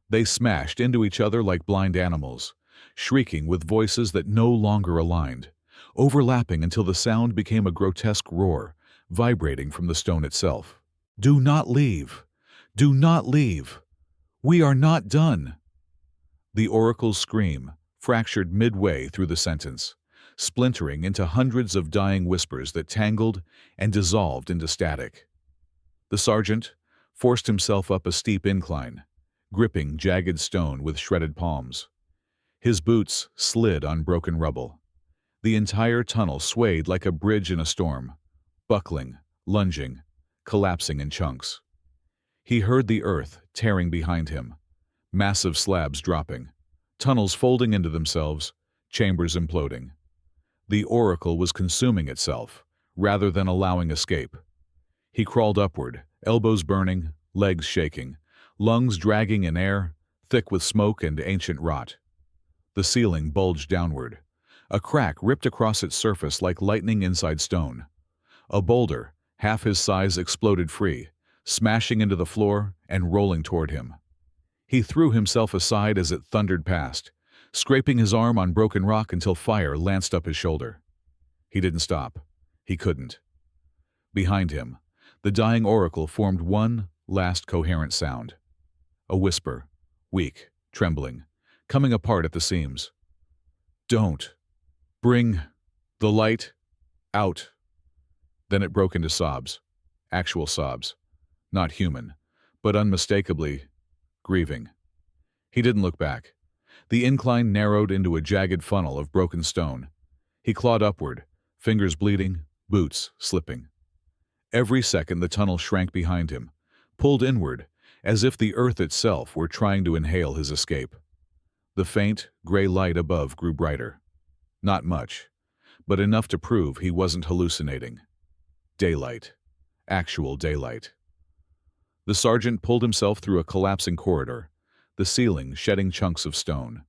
They smashed into each other like blind animals, shrieking with voices that no longer aligned, overlapping until the sound became a grotesque roar, vibrating from the stone itself. "Do not leave! Do not leave! We are not done!" The Oracle's scream fractured midway through the sentence, splintering into hundreds of dying whispers that tangled and dissolved into static. The sergeant forced himself up a steep incline, gripping jagged stone with shredded palms. His boots slid on broken rubble. The entire tunnel swayed like a bridge in a storm, buckling, lunging, collapsing in chunks. He heard the earth tearing behind him, massive slabs dropping, tunnels folding into themselves, chambers imploding. The Oracle was consuming itself, rather than allowing escape. He crawled upward, elbows burning, legs shaking, lungs dragging in air, thick with smoke and ancient rot. The ceiling bulged downward. A crack ripped across its surface like lightning inside stone. A boulder, half his size, exploded free, smashing into the floor and rolling toward him. He threw himself aside as it thundered past, scraping his arm on broken rock until fire lanced up his shoulder. He didn't stop. He couldn't. Behind him, the dying Oracle formed one last coherent sound. A whisper, weak, trembling, coming apart at the seams. "Don't. Bring the light out." Then it broke into sobs. Actual sobs. Not human, but unmistakably grieving. He didn't look back. The incline narrowed into a jagged funnel of broken stone. He clawed upward, fingers bleeding, boots slipping. Every second the tunnel shrank behind him, pulled inward, as if the earth itself were trying to inhale his escape. The faint, gray light above grew brighter. Not much, but enough to prove he wasn't hallucinating. Daylight. Actual daylight. The sergeant pulled himself through a collapsing corridor, the ceiling shedding chunks of stone.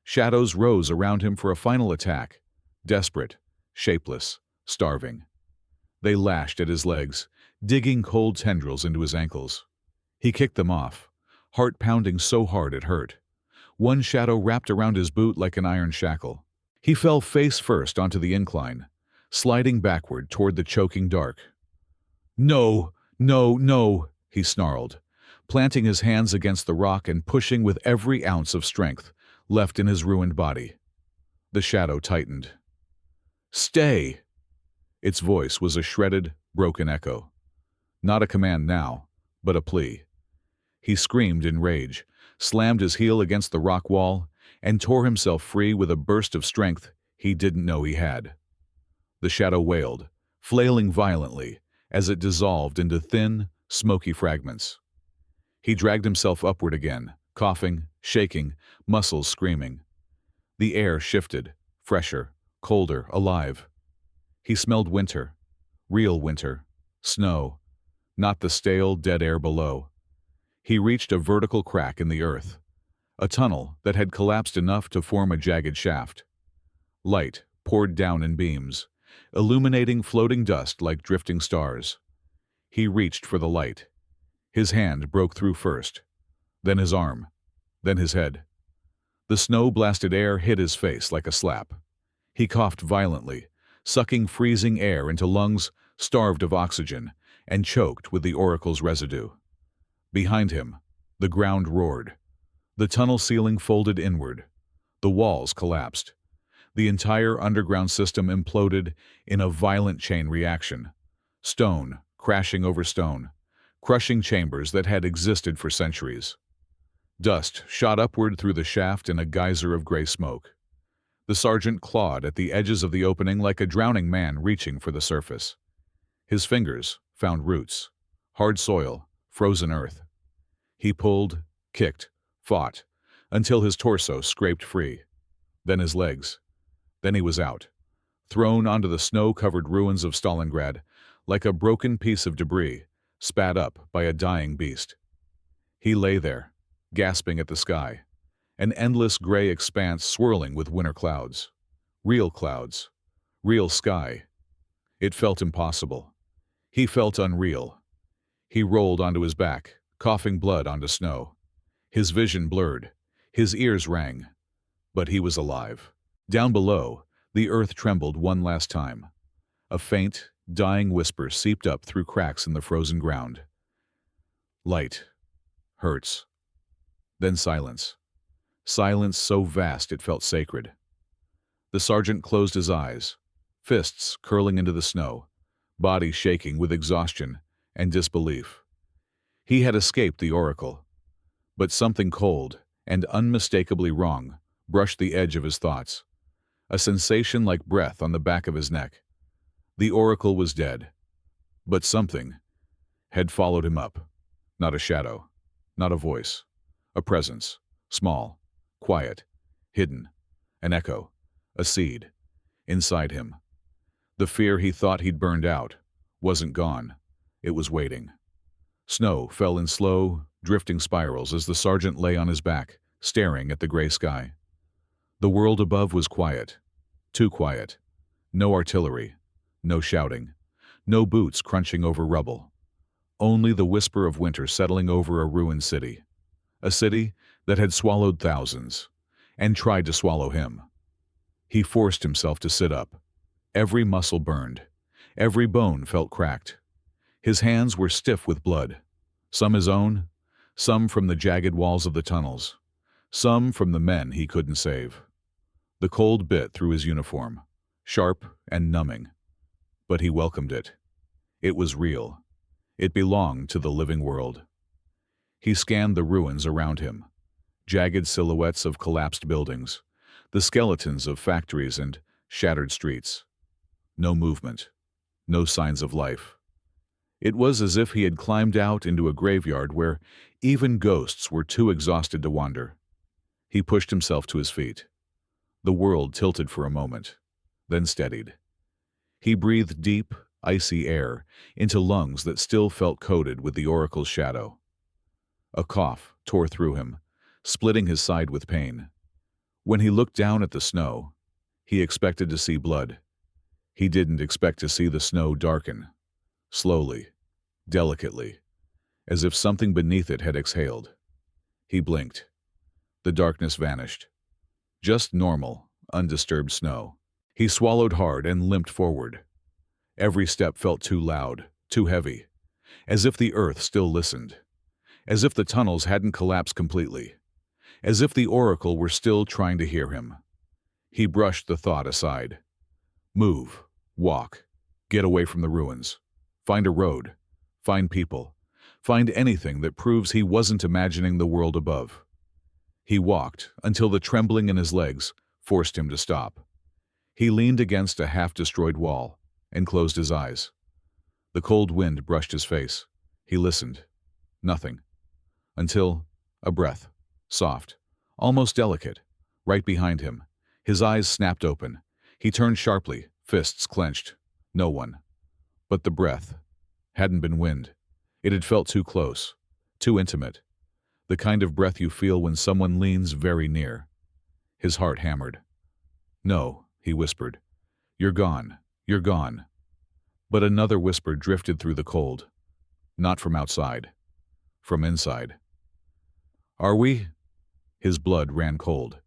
Shadows rose around him for a final attack, desperate, shapeless, starving. They lashed at his legs, digging cold tendrils into his ankles. He kicked them off, heart pounding so hard it hurt. One shadow wrapped around his boot like an iron shackle. He fell face first onto the incline, sliding backward toward the choking dark. "No, no, no," he snarled, planting his hands against the rock and pushing with every ounce of strength left in his ruined body. The shadow tightened. "Stay!" Its voice was a shredded, broken echo. Not a command now, but a plea. He screamed in rage, slammed his heel against the rock wall, and tore himself free with a burst of strength he didn't know he had. The shadow wailed, flailing violently, as it dissolved into thin, smoky fragments. He dragged himself upward again, coughing, shaking, muscles screaming. The air shifted, fresher, colder, alive. He smelled winter, real winter, snow, not the stale, dead air below. He reached a vertical crack in the earth, a tunnel that had collapsed enough to form a jagged shaft. Light poured down in beams, illuminating floating dust like drifting stars. He reached for the light. His hand broke through first, then his arm, then his head. The snow-blasted air hit his face like a slap. He coughed violently, sucking freezing air into lungs starved of oxygen and choked with the oracle's residue. Behind him, the ground roared. The tunnel ceiling folded inward. The walls collapsed. The entire underground system imploded in a violent chain reaction. Stone crashing over stone, crushing chambers that had existed for centuries. Dust shot upward through the shaft in a geyser of gray smoke. The sergeant clawed at the edges of the opening like a drowning man reaching for the surface. His fingers found roots, hard soil, frozen earth. He pulled, kicked, fought, until his torso scraped free. Then his legs. Then he was out, thrown onto the snow-covered ruins of Stalingrad like a broken piece of debris spat up by a dying beast. He lay there, gasping at the sky, an endless gray expanse swirling with winter clouds. Real clouds. Real sky. It felt impossible. He felt unreal. He rolled onto his back, coughing blood onto snow. His vision blurred. His ears rang. But he was alive. Down below, the earth trembled one last time. A faint, dying whisper seeped up through cracks in the frozen ground. Light. Hurts. Then silence. Silence so vast it felt sacred. The sergeant closed his eyes, fists curling into the snow, body shaking with exhaustion and disbelief. He had escaped the oracle, but something cold and unmistakably wrong brushed the edge of his thoughts, a sensation like breath on the back of his neck. The oracle was dead, but something had followed him up. Not a shadow, not a voice, a presence, small, quiet, hidden, an echo, a seed, inside him. The fear he thought he'd burned out wasn't gone. It was waiting. Snow fell in slow, drifting spirals as the sergeant lay on his back, staring at the gray sky. The world above was quiet, too quiet. No artillery, no shouting, no boots crunching over rubble. Only the whisper of winter settling over a ruined city. A city that had swallowed thousands, and tried to swallow him. He forced himself to sit up. Every muscle burned. Every bone felt cracked. His hands were stiff with blood. Some his own, some from the jagged walls of the tunnels, some from the men he couldn't save. The cold bit through his uniform, sharp and numbing. But he welcomed it. It was real. It belonged to the living world. He scanned the ruins around him, jagged silhouettes of collapsed buildings, the skeletons of factories and shattered streets. No movement, no signs of life. It was as if he had climbed out into a graveyard where even ghosts were too exhausted to wander. He pushed himself to his feet. The world tilted for a moment, then steadied. He breathed deep, icy air into lungs that still felt coated with the oracle's shadow. A cough tore through him, splitting his side with pain. When he looked down at the snow, he expected to see blood. He didn't expect to see the snow darken, slowly, delicately, as if something beneath it had exhaled. He blinked. The darkness vanished. Just normal, undisturbed snow. He swallowed hard and limped forward. Every step felt too loud, too heavy, as if the earth still listened, as if the tunnels hadn't collapsed completely, as if the oracle were still trying to hear him. He brushed the thought aside. Move, walk, get away from the ruins, find a road, find people, find anything that proves he wasn't imagining the world above. He walked until the trembling in his legs forced him to stop. He leaned against a half-destroyed wall and closed his eyes. The cold wind brushed his face. He listened. Nothing. Until a breath, soft, almost delicate, right behind him. His eyes snapped open. He turned sharply, fists clenched. No one. But the breath hadn't been wind. It had felt too close, too intimate. The kind of breath you feel when someone leans very near. His heart hammered. No, he whispered. You're gone. You're gone. But another whisper drifted through the cold. Not from outside. From inside. Are we? His blood ran cold.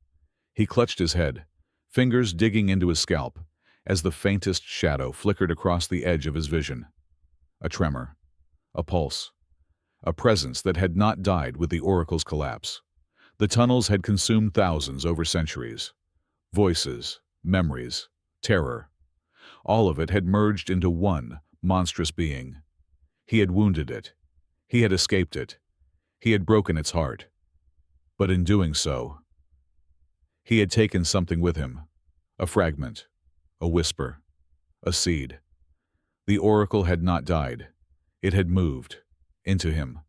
He clutched his head, fingers digging into his scalp, as the faintest shadow flickered across the edge of his vision. A tremor, a pulse, a presence that had not died with the oracle's collapse. The tunnels had consumed thousands over centuries. Voices, memories, terror. All of it had merged into one monstrous being. He had wounded it. He had escaped it. He had broken its heart. But in doing so, he had taken something with him. A fragment, a whisper, a seed. The oracle had not died. It had moved into him.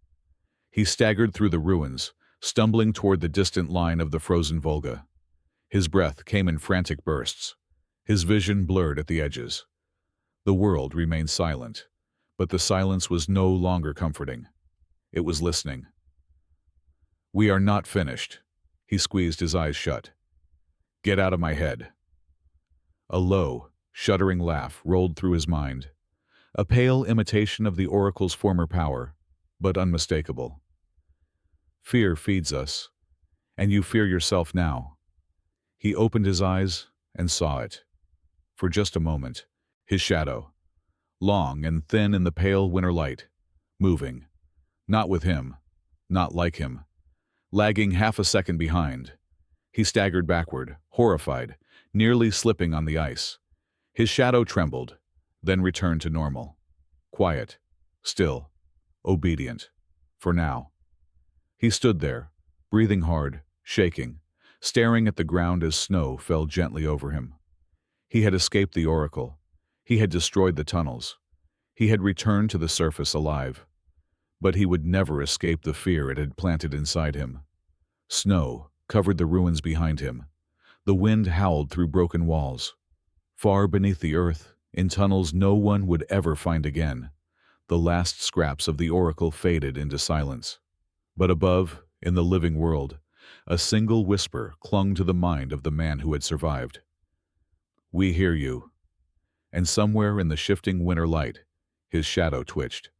He staggered through the ruins, stumbling toward the distant line of the frozen Volga. His breath came in frantic bursts. His vision blurred at the edges. The world remained silent, but the silence was no longer comforting. It was listening. "We are not finished." He squeezed his eyes shut. "Get out of my head." A low, shuddering laugh rolled through his mind. A pale imitation of the oracle's former power, but unmistakable. "Fear feeds us, and you fear yourself now." He opened his eyes and saw it. For just a moment, his shadow, long and thin in the pale winter light, moving. Not with him, not like him. Lagging half a second behind. He staggered backward, horrified, nearly slipping on the ice. His shadow trembled, then returned to normal. Quiet, still, obedient. For now. He stood there, breathing hard, shaking, staring at the ground as snow fell gently over him. He had escaped the oracle. He had destroyed the tunnels. He had returned to the surface alive. But he would never escape the fear it had planted inside him. Snow covered the ruins behind him. The wind howled through broken walls. Far beneath the earth, in tunnels no one would ever find again, the last scraps of the oracle faded into silence. But above, in the living world, a single whisper clung to the mind of the man who had survived. "We hear you." And somewhere in the shifting winter light, his shadow twitched.